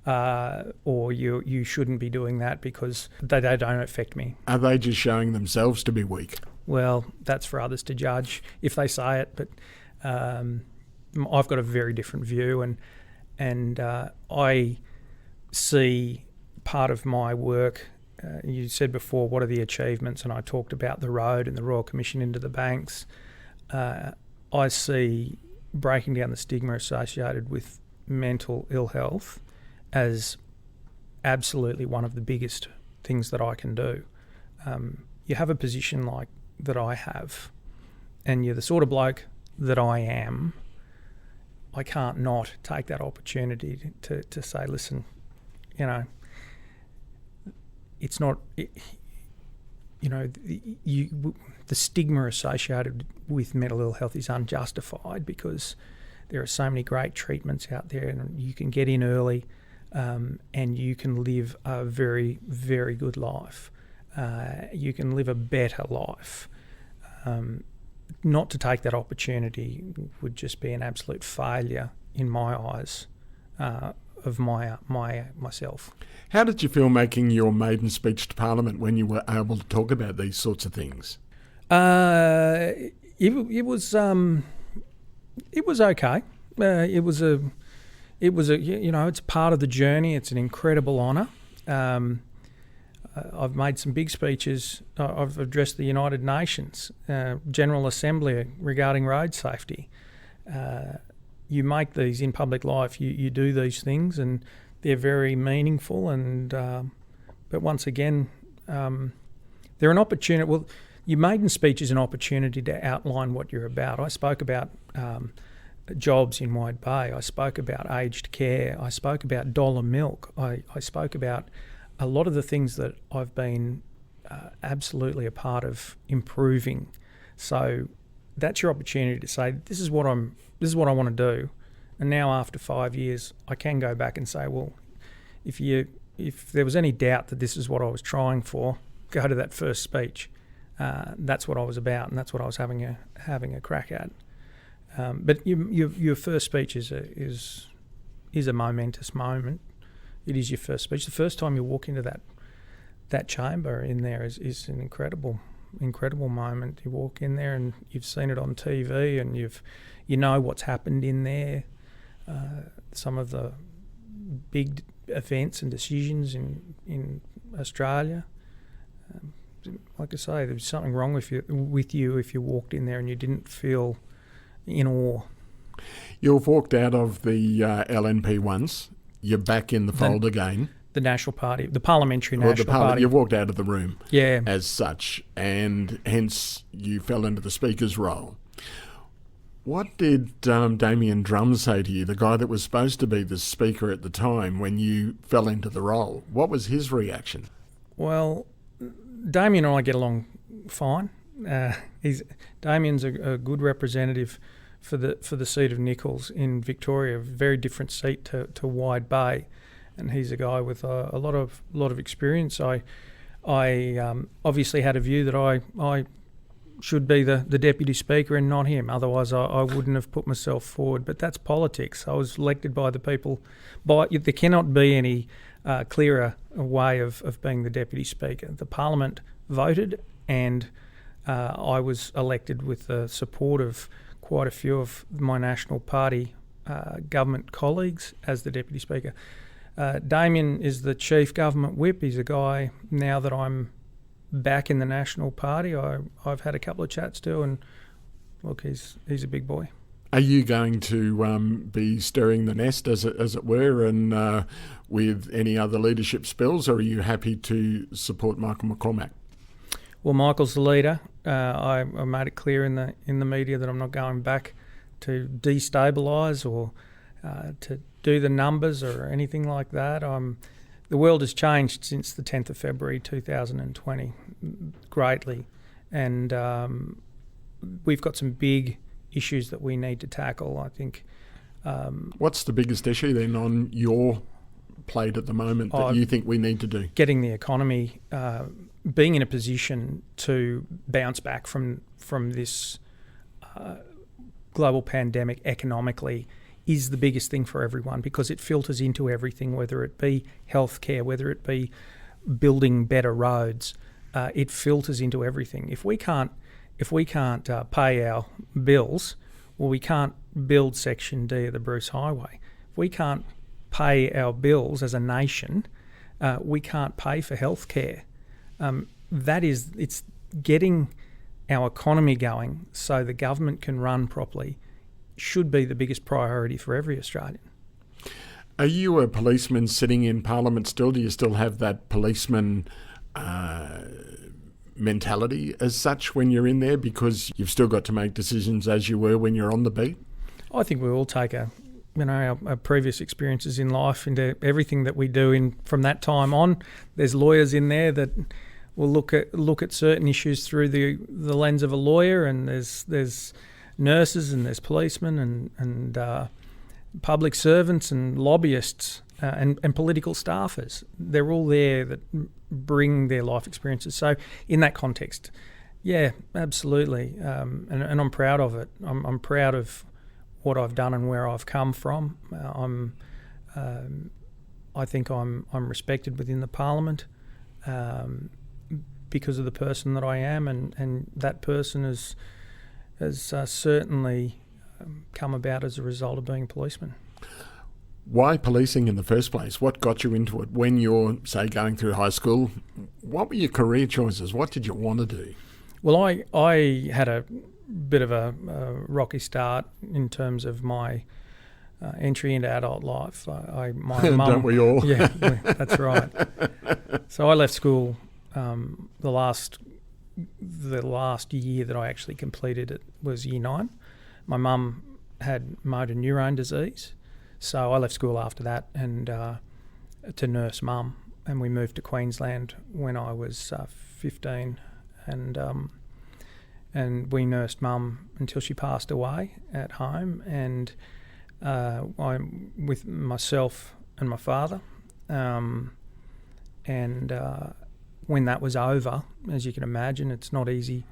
or you shouldn't be doing that because they don't affect me. Are they just showing themselves to be weak? Well, that's for others to judge if they say it, but I've got a very different view, and I see part of my work. You said before, what are the achievements? And I talked about the road and the Royal Commission into the banks. I see breaking down the stigma associated with mental ill health as absolutely one of the biggest things that I can do. You have a position like that I have, and you're the sort of bloke that I am, I can't not take that opportunity to say, listen, it's not, the stigma associated with mental ill health is unjustified, because there are so many great treatments out there, and you can get in early, and you can live a very, very good life. You can live a better life. Not to take that opportunity would just be an absolute failure in my eyes of myself. How did you feel making your maiden speech to Parliament when you were able to talk about these sorts of things? It was okay. It's part of the journey. It's an incredible honour. I've made some big speeches. I've addressed the United Nations General Assembly regarding road safety. You make these in public life. You do these things, and they're very meaningful. And but once again, they're an opportunity. Well, your maiden speech is an opportunity to outline what you're about. I spoke about jobs in Wide Bay. I spoke about aged care. I spoke about dollar milk. I spoke about a lot of the things that I've been absolutely a part of improving. So that's your opportunity to say, this is what I want to do. And now after 5 years, I can go back and say, well, if there was any doubt that this is what I was trying for, go to that first speech. That's what I was about, and that's what I was having a crack at. But your first speech is a momentous moment. It is your first speech. The first time you walk into that chamber in there is an incredible moment. You walk in there and you've seen it on TV, and you know what's happened in there. Some of the big events and decisions in Australia. Like I say, there's something wrong with you if you walked in there and you didn't feel in awe. You've walked out of the LNP once. You're back in the fold again. The National Party, the Parliamentary National Party. You've walked out of the room, yeah, as such, and hence you fell into the Speaker's role. What did Damien Drum say to you, the guy that was supposed to be the Speaker at the time, when you fell into the role? What was his reaction? Well, Damien and I get along fine. Damien's a good representative for the seat of Nichols in Victoria, a very different seat to Wide Bay, and he's a guy with a lot of experience. I obviously had a view that I should be the Deputy Speaker and not him. Otherwise, I wouldn't have put myself forward. But that's politics. I was elected by the people. There cannot be any clearer way of being the Deputy Speaker. The Parliament voted, and I was elected with the support of quite a few of my National Party government colleagues as the Deputy Speaker. Damien is the Chief Government Whip. He's a guy, now that I'm back in the National Party, I've had a couple of chats to, and look, he's a big boy. Are you going to be stirring the nest, as it were, and with any other leadership spills, or are you happy to support Michael McCormack? Well, Michael's the leader. I made it clear in the media that I'm not going back to destabilise or to do the numbers or anything like that. The world has changed since the 10th of February 2020 greatly, and we've got some big issues that we need to tackle, I think. What's the biggest issue then on your plate at the moment that you think we need to do? Getting the economy, being in a position to bounce back from this global pandemic economically is the biggest thing for everyone, because it filters into everything, whether it be healthcare, whether it be building better roads. It filters into everything. If we can't pay our bills, well, we can't build Section D of the Bruce Highway. If we can't pay our bills as a nation, we can't pay for healthcare. It's getting our economy going so the government can run properly should be the biggest priority for every Australian. Are you a policeman sitting in Parliament still? Do you still have that policeman mentality as such when you're in there, because you've still got to make decisions as you were when you're on the beat? I think we all take our previous experiences in life into everything that we do from that time on. There's lawyers in there that will look at certain issues through the lens of a lawyer, and there's nurses, and there's policemen, and public servants, and lobbyists, and political staffers. They're all there that bring their life experiences. So in that context, yeah, absolutely, and I'm proud of it. I'm proud of what I've done and where I've come from. I think I'm respected within the Parliament because of the person that I am, and that person has certainly come about as a result of being a policeman. Why policing in the first place? What got you into it? When you're, say, going through high school, what were your career choices? What did you want to do? Well, I had a bit of a rocky start in terms of my entry into adult life. My mum, don't we all? Yeah, that's right. So I left school the last year that I actually completed it was year 9. My mum had motor neurone disease, so I left school after that and to nurse mum. and we moved to Queensland when I was 15, and we nursed Mum until she passed away at home, and I'm with myself and my father, and when that was over, as you can imagine, it's not easy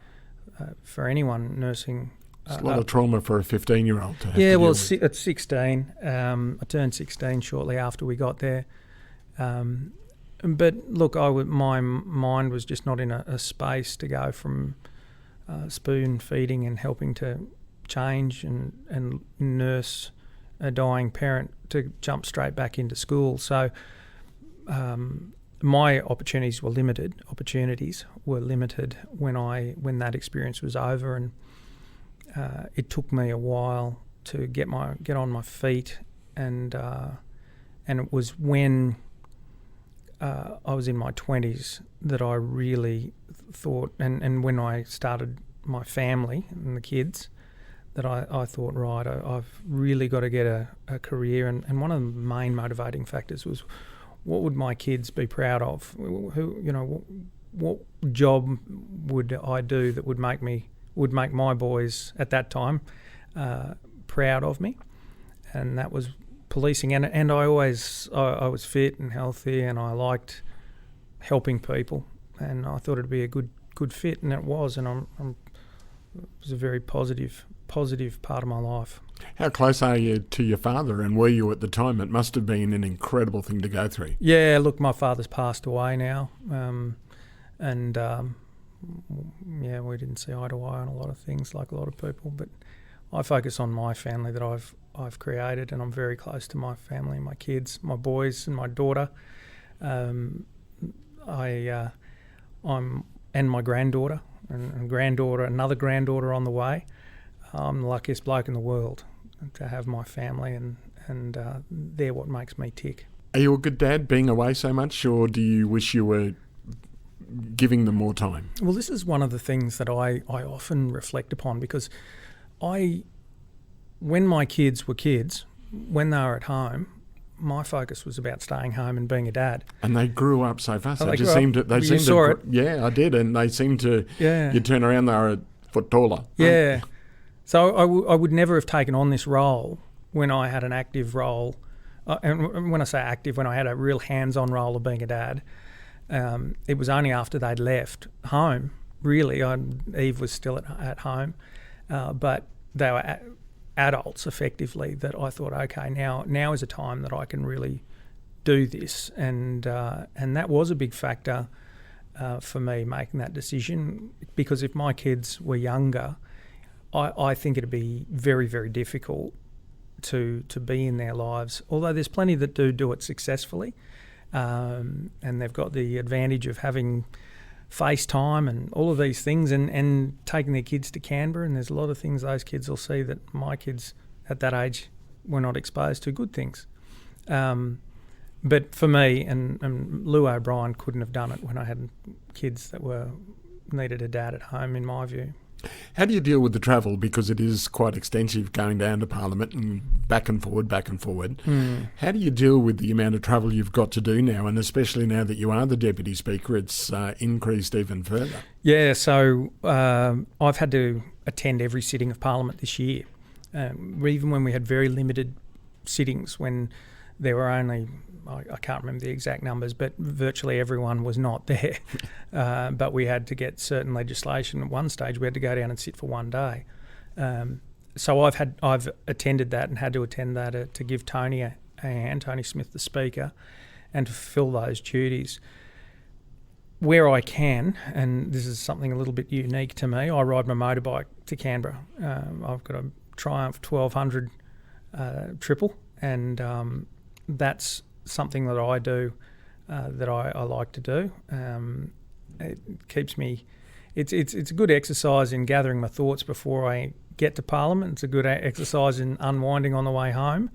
for anyone nursing. It's a lot of trauma for a 15-year-old to have to Yeah, deal well, with. at 16, I turned 16 shortly after we got there. But look, my mind was just not in a space to go from spoon feeding and helping to change and nurse a dying parent to jump straight back into school. So my opportunities were limited. When that experience was over, and it took me a while to get on my feet, and it was when I was in my 20s that I really thought, and when I started my family and the kids, that I thought, right, I've really got to get a career, and one of the main motivating factors was, what would my kids be proud of? What job would I do that would make my boys at that time proud of me? And that was policing. And I was fit and healthy, and I liked helping people, and I thought it'd be a good fit, and it was. And it was a very positive part of my life. How close are you to your father, and were you at the time? It must have been an incredible thing to go through. Yeah, look, my father's passed away now, we didn't see eye to eye on a lot of things like a lot of people, but I focus on my family that I've created, and I'm very close to my family, my kids, my boys, and my daughter. I'm and my granddaughter, and another granddaughter on the way. I'm the luckiest bloke in the world to have my family, and they're what makes me tick. Are you a good dad being away so much, or do you wish you were giving them more time? Well, this is one of the things that I often reflect upon, because when my kids were kids, when they were at home, my focus was about staying home and being a dad. And they grew up so fast. Oh, They seemed to. You saw it. Yeah, I did, and they seemed to. Yeah. You turn around, they were a foot taller. Yeah. So I would never have taken on this role when I had an active role, and when I say active, when I had a real hands-on role of being a dad. It was only after they'd left home, really. Eve was still at home, but they were adults effectively, that I thought, okay, now is a time that I can really do this, and that was a big factor for me making that decision, because if my kids were younger, I think it'd be very, very difficult to be in their lives, although there's plenty that do it successfully, and they've got the advantage of having FaceTime and all of these things, and taking their kids to Canberra, and there's a lot of things those kids will see that my kids at that age were not exposed to, good things. But for me, and Llew Obrien couldn't have done it when I had kids that needed a dad at home, in my view. How do you deal with the travel? Because it is quite extensive, going down to Parliament and back and forward. How do you deal with the amount of travel you've got to do now, and especially now that you are the Deputy Speaker, it's increased even further? Yeah, so I've had to attend every sitting of Parliament this year, even when we had very limited sittings, when there were only, I can't remember the exact numbers, but virtually everyone was not there. But we had to get certain legislation. At one stage, we had to go down and sit for one day. So I've attended that, and had to attend that to give Tony a hand, Tony Smith, the Speaker, and to fulfil those duties. Where I can, and this is something a little bit unique to me, I ride my motorbike to Canberra. I've got a Triumph 1200 triple, and that's something that I do, that I like to do. It keeps me. It's a good exercise in gathering my thoughts before I get to Parliament. It's a good exercise in unwinding on the way home.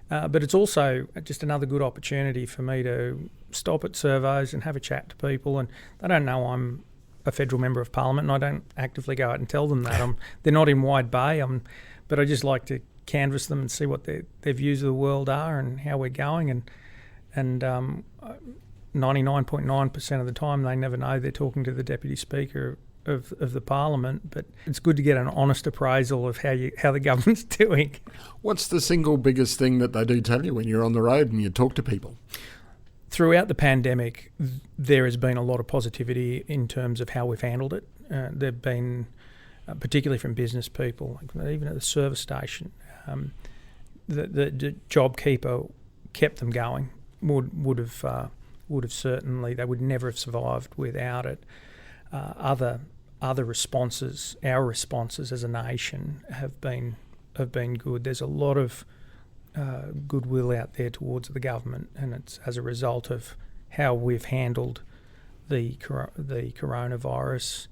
But it's also just another good opportunity for me to stop at servos and have a chat to people. And they don't know I'm a federal member of Parliament, and I don't actively go out and tell them that. They're not in Wide Bay, but I just like to canvass them and see what their views of the world are and how we're going. And 99.9% of the time they never know they're talking to the Deputy Speaker of the Parliament, but it's good to get an honest appraisal of how the government's doing. What's the single biggest thing that they do tell you when you're on the road and you talk to people? Throughout the pandemic, there has been a lot of positivity in terms of how we've handled it. There have been, particularly from business people, even at the service station, the JobKeeper kept them going. Would have certainly, they would never have survived without it. Other responses, our responses as a nation have been good. There's a lot of goodwill out there towards the government, and it's as a result of how we've handled the coronavirus.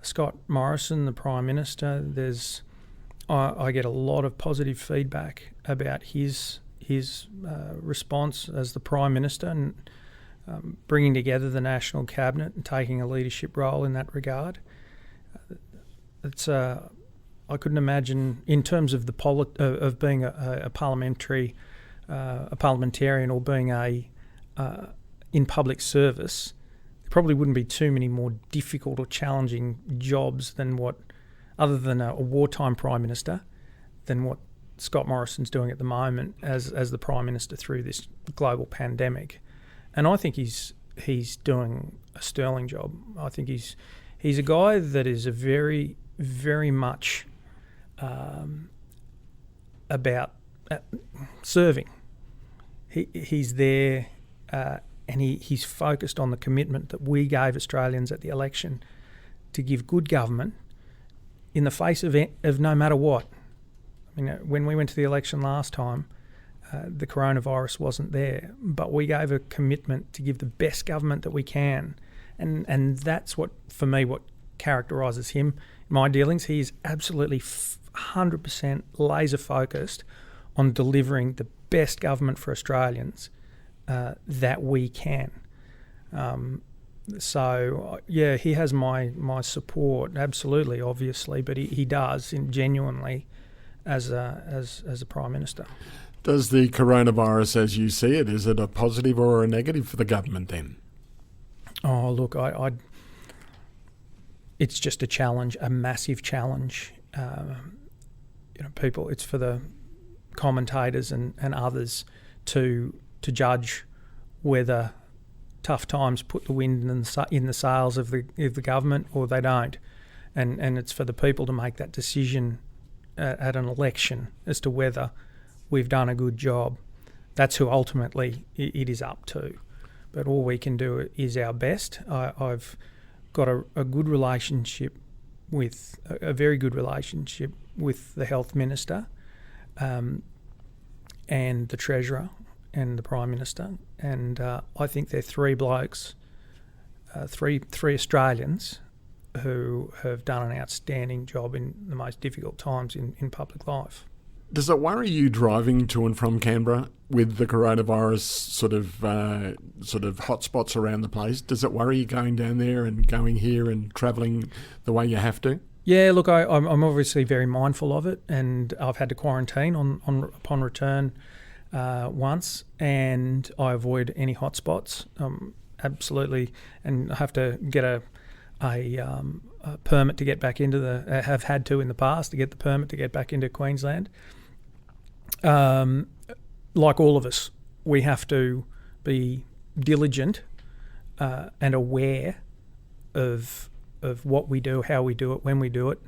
Scott Morrison, the Prime Minister, I get a lot of positive feedback about his response as the Prime Minister, and bringing together the National Cabinet and taking a leadership role in that regard. I couldn't imagine, in terms of of being a parliamentarian or being in public service, there probably wouldn't be too many more difficult or challenging jobs other than a wartime Prime Minister, than what Scott Morrison's doing at the moment as the Prime Minister through this global pandemic. And I think he's doing a sterling job. I think he's a guy that is a very, very much about serving. He's there, and he's focused on the commitment that we gave Australians at the election to give good government in the face of no matter what. I mean, when we went to the election last time, the coronavirus wasn't there, but we gave a commitment to give the best government that we can, and that's what characterises him in my dealings. He is absolutely 100% laser focused on delivering the best government for Australians that we can. So he has my support, absolutely, obviously, but he does genuinely as a Prime Minister. Does the coronavirus, as you see it, is it a positive or a negative for the government then? Oh, look, it's just a challenge, a massive challenge. People, it's for the commentators and others to judge whether tough times put the wind in the sails of the government or they don't. And it's for the people to make that decision at an election as to whether we've done a good job. That's who ultimately it is up to. But all we can do is our best. I've got a good relationship a very good relationship with the Health Minister and the Treasurer and the Prime Minister. And I think they're three blokes, three Australians who have done an outstanding job in the most difficult times in public life. Does it worry you driving to and from Canberra with the coronavirus sort of hotspots around the place? Does it worry you going down there and going here and travelling the way you have to? Yeah, look, I'm obviously very mindful of it, and I've had to quarantine upon return once, and I avoid any hotspots, absolutely, and I have to get a permit to get back into have had to in the past to get the permit to get back into Queensland. Like all of us, we have to be diligent and aware of what we do, how we do it, when we do it,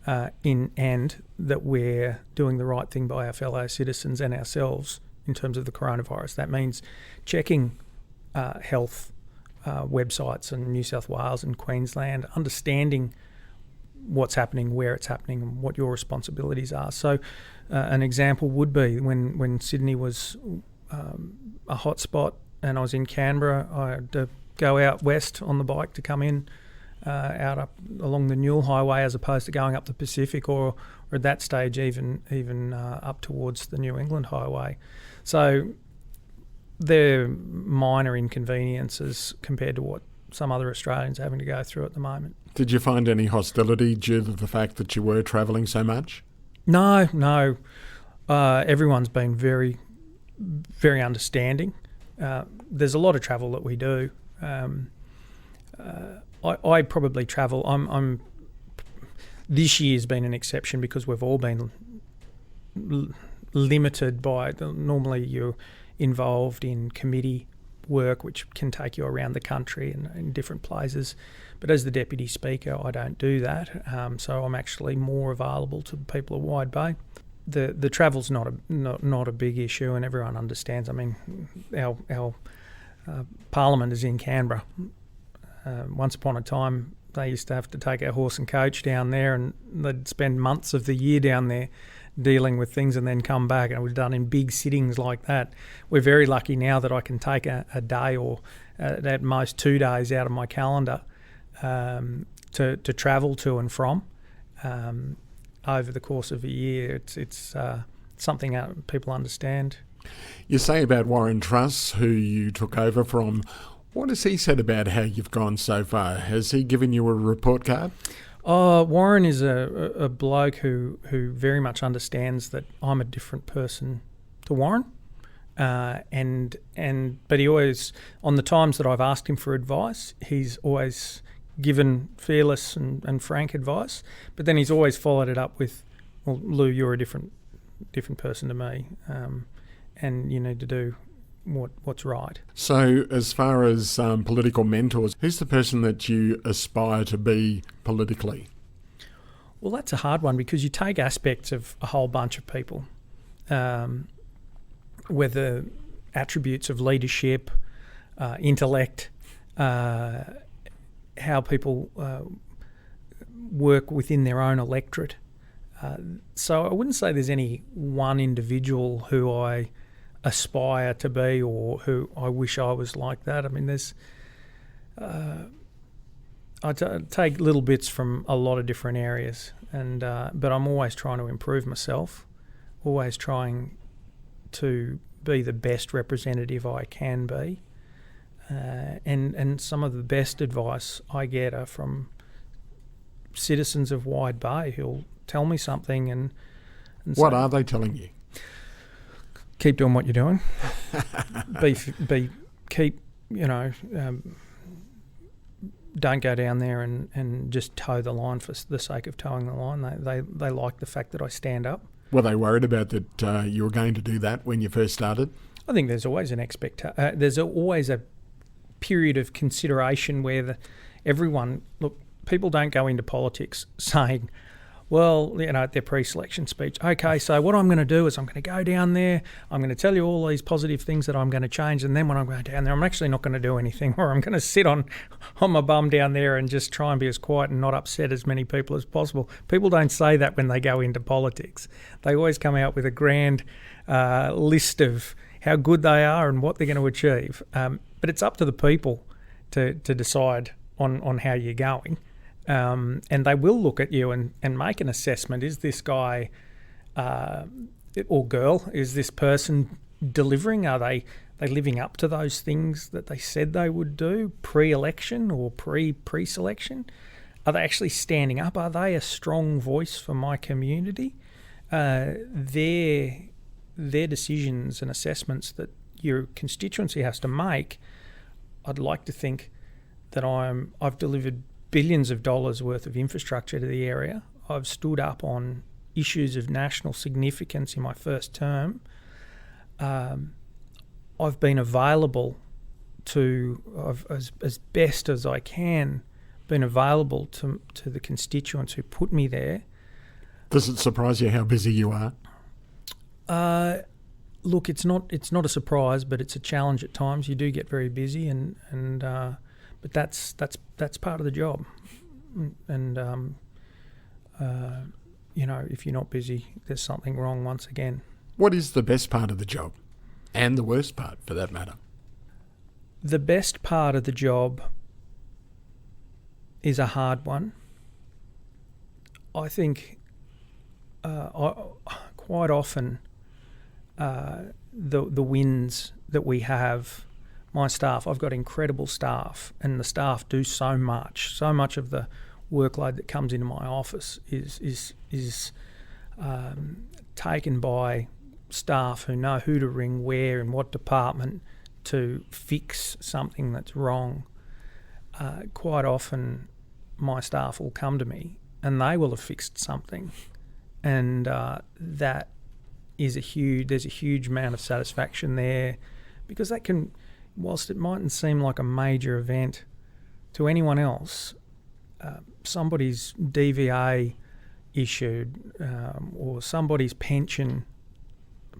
and that we're doing the right thing by our fellow citizens and ourselves in terms of the coronavirus. That means checking health websites in New South Wales and Queensland, understanding what's happening, where it's happening, and what your responsibilities are. So an example would be when Sydney was a hot spot and I was in Canberra, I had to go out west on the bike to come in out up along the Newell Highway as opposed to going up the Pacific or at that stage even up towards the New England Highway. So they're minor inconveniences compared to what some other Australians are having to go through at the moment. Did you find any hostility due to the fact that you were travelling so much? No. Everyone's been very, very understanding. there's a lot of travel that we do. I probably travel. I'm this year's been an exception because we've all been limited by normally you're involved in committee work which can take you around the country and in different places, but as the Deputy Speaker I don't do that, so I'm actually more available to the people of Wide Bay. The travel's not a big issue and everyone understands. I mean, our Parliament is in Canberra. Once upon a time they used to have to take our horse and coach down there and they'd spend months of the year down there dealing with things and then come back, and it was done in big sittings like that. We're very lucky now that I can take a day or at most 2 days out of my calendar to travel to and from over the course of a year. It's something people understand. You say about Warren Truss, who you took over from. What has he said about how you've gone so far? Has he given you a report card? Warren is a bloke who very much understands that I'm a different person to Warren, but he always, on the times that I've asked him for advice, he's always given fearless and frank advice. But then he's always followed it up with, "Well, Lou, you're a different person to me, and you need to do what's right." So as far as political mentors, who's the person that you aspire to be politically? Well, that's a hard one because you take aspects of a whole bunch of people, whether attributes of leadership, intellect, how people work within their own electorate. So I wouldn't say there's any one individual who I aspire to be or who I wish I was like that. I mean, there's I take little bits from a lot of different areas, and but I'm always trying to improve myself, always trying to be the best representative I can be, and some of the best advice I get are from citizens of Wide Bay who'll tell me something and what say, are they telling you? Keep doing what you're doing. Don't go down there and just toe the line for the sake of towing the line. They like the fact that I stand up. Were they worried about that you were going to do that when you first started? I think there's always there's always a period of consideration where people don't go into politics saying, well, at their pre-selection speech, okay, so what I'm going to do is I'm going to go down there, I'm going to tell you all these positive things that I'm going to change, and then when I'm going down there, I'm actually not going to do anything, or I'm going to sit on my bum down there and just try and be as quiet and not upset as many people as possible. People don't say that when they go into politics. They always come out with a grand list of how good they are and what they're going to achieve. But it's up to the people to decide on how you're going. And they will look at you and make an assessment. Is this guy or girl, is this person delivering? Are they living up to those things that they said they would do pre-election or pre-selection? Are they actually standing up? Are they a strong voice for my community? Their decisions and assessments that your constituency has to make, I'd like to think that I've delivered billions of dollars worth of infrastructure to the area. I've stood up on issues of national significance in my first term. I've been available as best as I can, been available to the constituents who put me there. Does it surprise you how busy you are? Look, it's not a surprise, but it's a challenge at times. You do get very busy, but that's part of the job. And if you're not busy, there's something wrong once again. What is the best part of the job, and the worst part, for that matter? The best part of the job is a hard one. I think quite often the wins that we have, my staff, I've got incredible staff, and the staff do so much. So much of the workload that comes into my office is taken by staff who know who to ring where, in what department, to fix something that's wrong, quite often my staff will come to me and they will have fixed something, and that is there's a huge amount of satisfaction there, because that can, whilst it mightn't seem like a major event to anyone else, somebody's DVA issued, or somebody's pension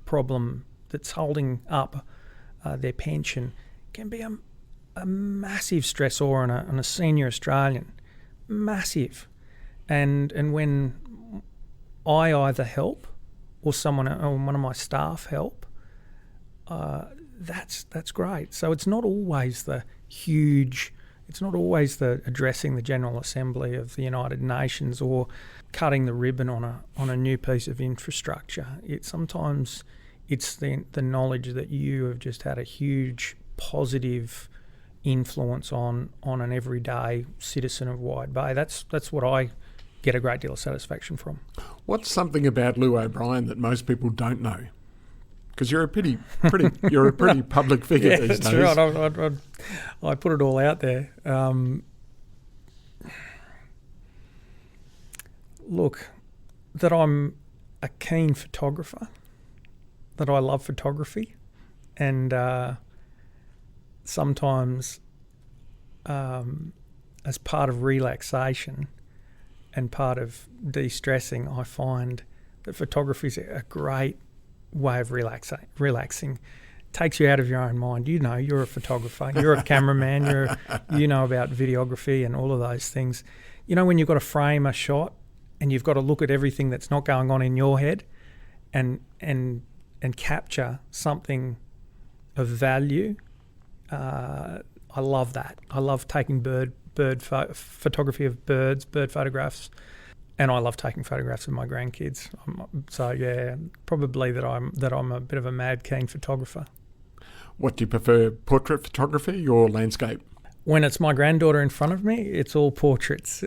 problem that's holding up their pension can be a massive stressor on a senior Australian. Massive. And when I either help or one of my staff help, that's great. So it's not always the addressing the General Assembly of the United Nations or cutting the ribbon on a new piece of infrastructure. Sometimes it's the knowledge that you have just had a huge positive influence on an everyday citizen of Wide Bay. That's what I get a great deal of satisfaction from. What's something about Llew Obrien that most people don't know? Because you're a pretty public figure these days. That's right. I put it all out there. Look, that I'm a keen photographer, that I love photography, and sometimes as part of relaxation and part of de-stressing, I find that photography is a great way of relaxing. Takes you out of your own mind. You know, you're a photographer, you're a cameraman, you know about videography and all of those things. You know, when you've got to frame a shot and you've got to look at everything that's not going on in your head and capture something of value. I love that. I love taking photography of bird photographs, and I love taking photographs of my grandkids. So yeah, probably that I'm a bit of a mad keen photographer. What do you prefer, portrait photography or landscape? When it's my granddaughter in front of me, it's all portraits,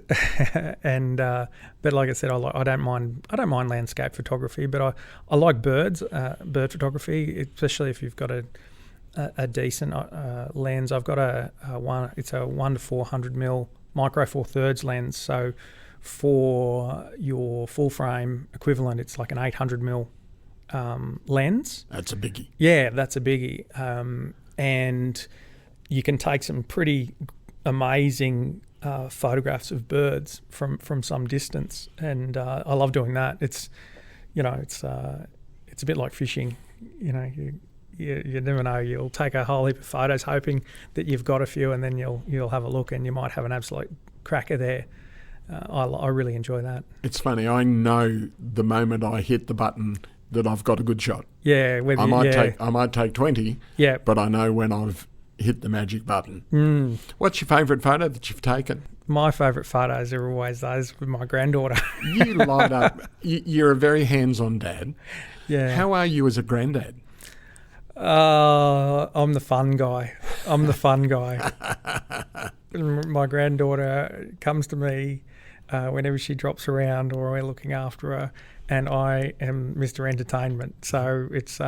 and but like I said, I don't mind landscape photography, but I like bird photography, especially if you've got a decent lens. I've got it's a 1 to 400 mil micro 4/3 lens, so for your full frame equivalent, it's like an 800 mil lens. That's a biggie. Yeah, that's a biggie, and you can take some pretty amazing photographs of birds from some distance, and I love doing that. It's a bit like fishing. You know, you never know. You'll take a whole heap of photos, hoping that you've got a few, and then you'll have a look, and you might have an absolute cracker there. I really enjoy that. It's funny. I know the moment I hit the button that I've got a good shot. Yeah, I might take 20. Yeah, but I know when I've hit the magic button. What's your favourite photo that you've taken? My favourite photos are always those with my granddaughter. You light up. You're a very hands-on dad. Yeah. How are you as a granddad? I'm the fun guy. My granddaughter comes to me whenever she drops around or we're looking after her, and I am Mr. Entertainment. So it's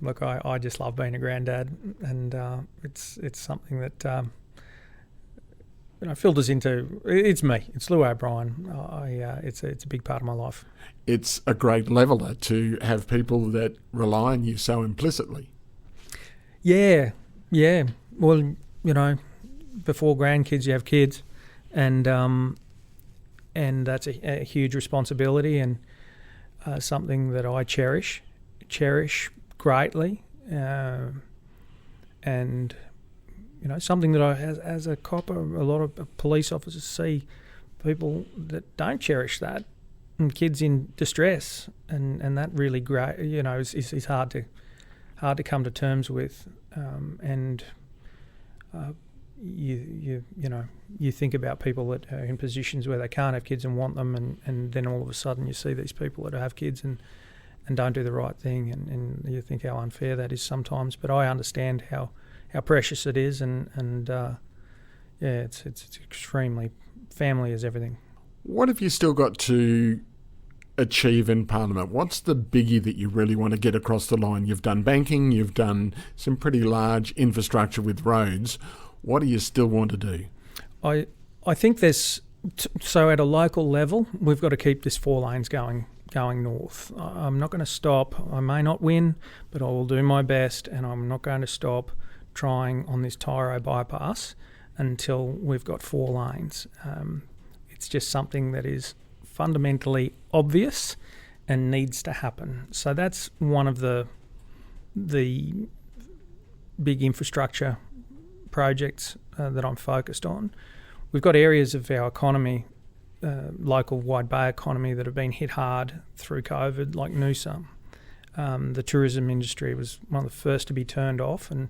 look, I just love being a granddad, and it's something that filters into. It's me. It's Llew Obrien. It's a big part of my life. It's a great leveller to have people that rely on you so implicitly. Yeah. Well, before grandkids, you have kids, and that's a huge responsibility, and something that I cherish greatly, and something that I, as a cop, a lot of police officers see people that don't cherish that, and kids in distress, and that really great, is hard to come to terms with, and you think about people that are in positions where they can't have kids and want them, and then all of a sudden you see these people that have kids and don't do the right thing, and you think how unfair that is sometimes. But I understand how precious it is, and it's extremely, family is everything. What have you still got to achieve in Parliament? What's the biggie that you really want to get across the line? You've done banking, you've done some pretty large infrastructure with roads. What do you still want to do? I think there's so at a local level, we've got to keep this 4 lanes going north. I'm not going to stop. I may not win, but I will do my best, and I'm not going to stop trying on this Tyro bypass until we've got 4 lanes. It's just something that is fundamentally obvious and needs to happen. So that's one of the big infrastructure projects that I'm focused on. We've got areas of our economy, local Wide Bay economy, that have been hit hard through COVID, like Noosa. The tourism industry was one of the first to be turned off and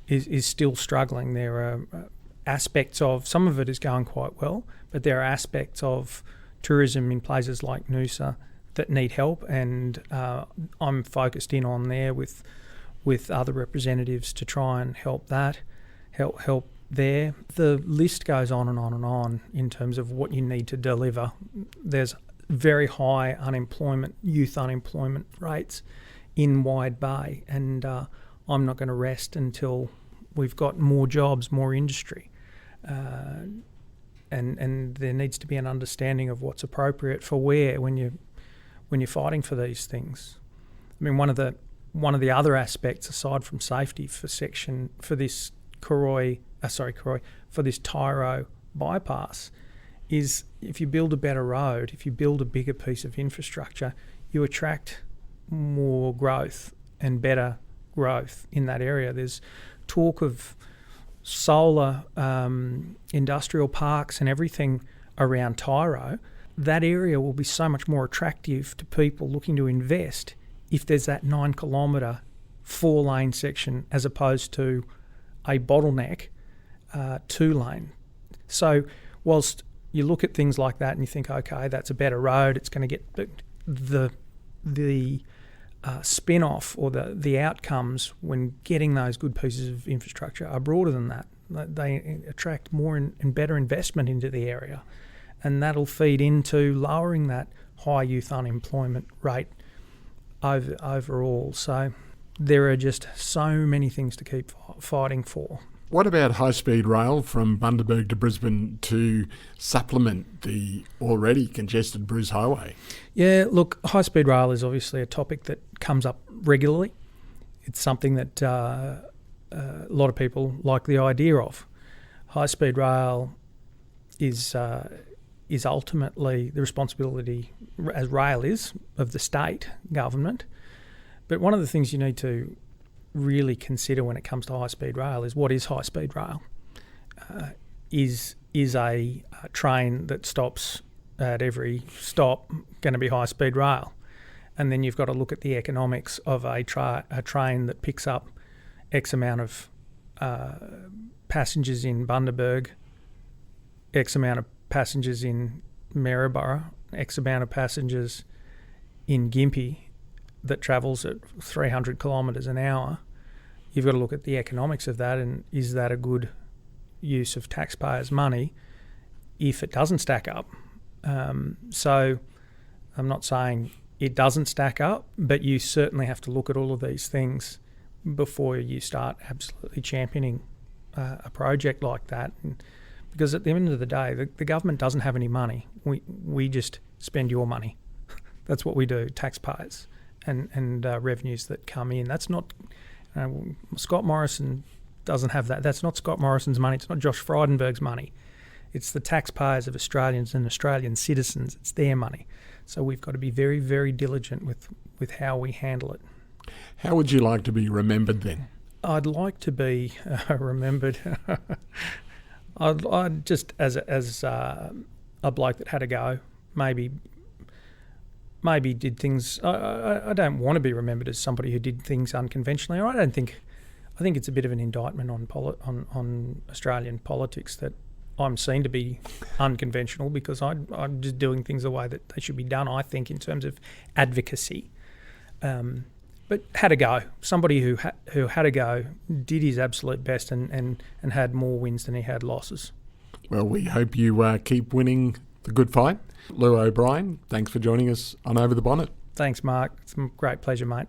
is still struggling. There are aspects of, some of it is going quite well, but there are aspects of tourism in places like Noosa that need help, and I'm focused in on there with other representatives to try and help that, help there. The list goes on and on and on in terms of what you need to deliver. There's very high unemployment, youth unemployment rates in Wide Bay, and I'm not going to rest until we've got more jobs, more industry. And there needs to be an understanding of what's appropriate for where when you're fighting for these things. I mean, one of the other aspects aside from safety for this for this Tyro bypass is if you build a better road, if you build a bigger piece of infrastructure, you attract more growth and better growth in that area. There's talk of solar industrial parks and everything around Tyro. That area will be so much more attractive to people looking to invest if there's that 9 kilometre 4-lane section as opposed to a bottleneck 2-lane. So whilst you look at things like that and you think, okay, that's a better road, it's going to get the spin-off or the outcomes when getting those good pieces of infrastructure are broader than that. They attract more and better investment into the area, and that'll feed into lowering that high youth unemployment rate overall. So there are just so many things to keep fighting for. What about high-speed rail from Bundaberg to Brisbane to supplement the already congested Bruce Highway? Yeah, look, high-speed rail is obviously a topic that comes up regularly. It's something that a lot of people like the idea of. High-speed rail is ultimately the responsibility, as rail is, of the state government. But one of the things you need to really consider when it comes to high-speed rail is what is high-speed rail? Is a train that stops at every stop going to be high-speed rail? And then you've got to look at the economics of a train that picks up X amount of passengers in Bundaberg, X amount of passengers in Maryborough, X amount of passengers in Gympie, that travels at 300 kilometres an hour. You've got to look at the economics of that, and is that a good use of taxpayers' money if it doesn't stack up? So I'm not saying it doesn't stack up, but you certainly have to look at all of these things before you start absolutely championing a project like that. And because at the end of the day, the government doesn't have any money. We just spend your money. That's what we do, taxpayers. And revenues that come in. That's not Scott Morrison doesn't have that. That's not Scott Morrison's money. It's not Josh Frydenberg's money. It's the taxpayers of Australians and Australian citizens. It's their money. So we've got to be very, very diligent with how we handle it. How would you like to be remembered then? I'd like to be remembered. I'd just as a bloke that had a go, maybe did things. I don't want to be remembered as somebody who did things unconventionally. I think it's a bit of an indictment on Australian politics that I'm seen to be unconventional because I'm just doing things the way that they should be done. I think in terms of advocacy, but had a go. Somebody who had a go, did his absolute best, and had more wins than he had losses. Well, we hope you keep winning the good fight. Llew Obrien, thanks for joining us on Over the Bonnet. Thanks, Mark. It's a great pleasure, mate.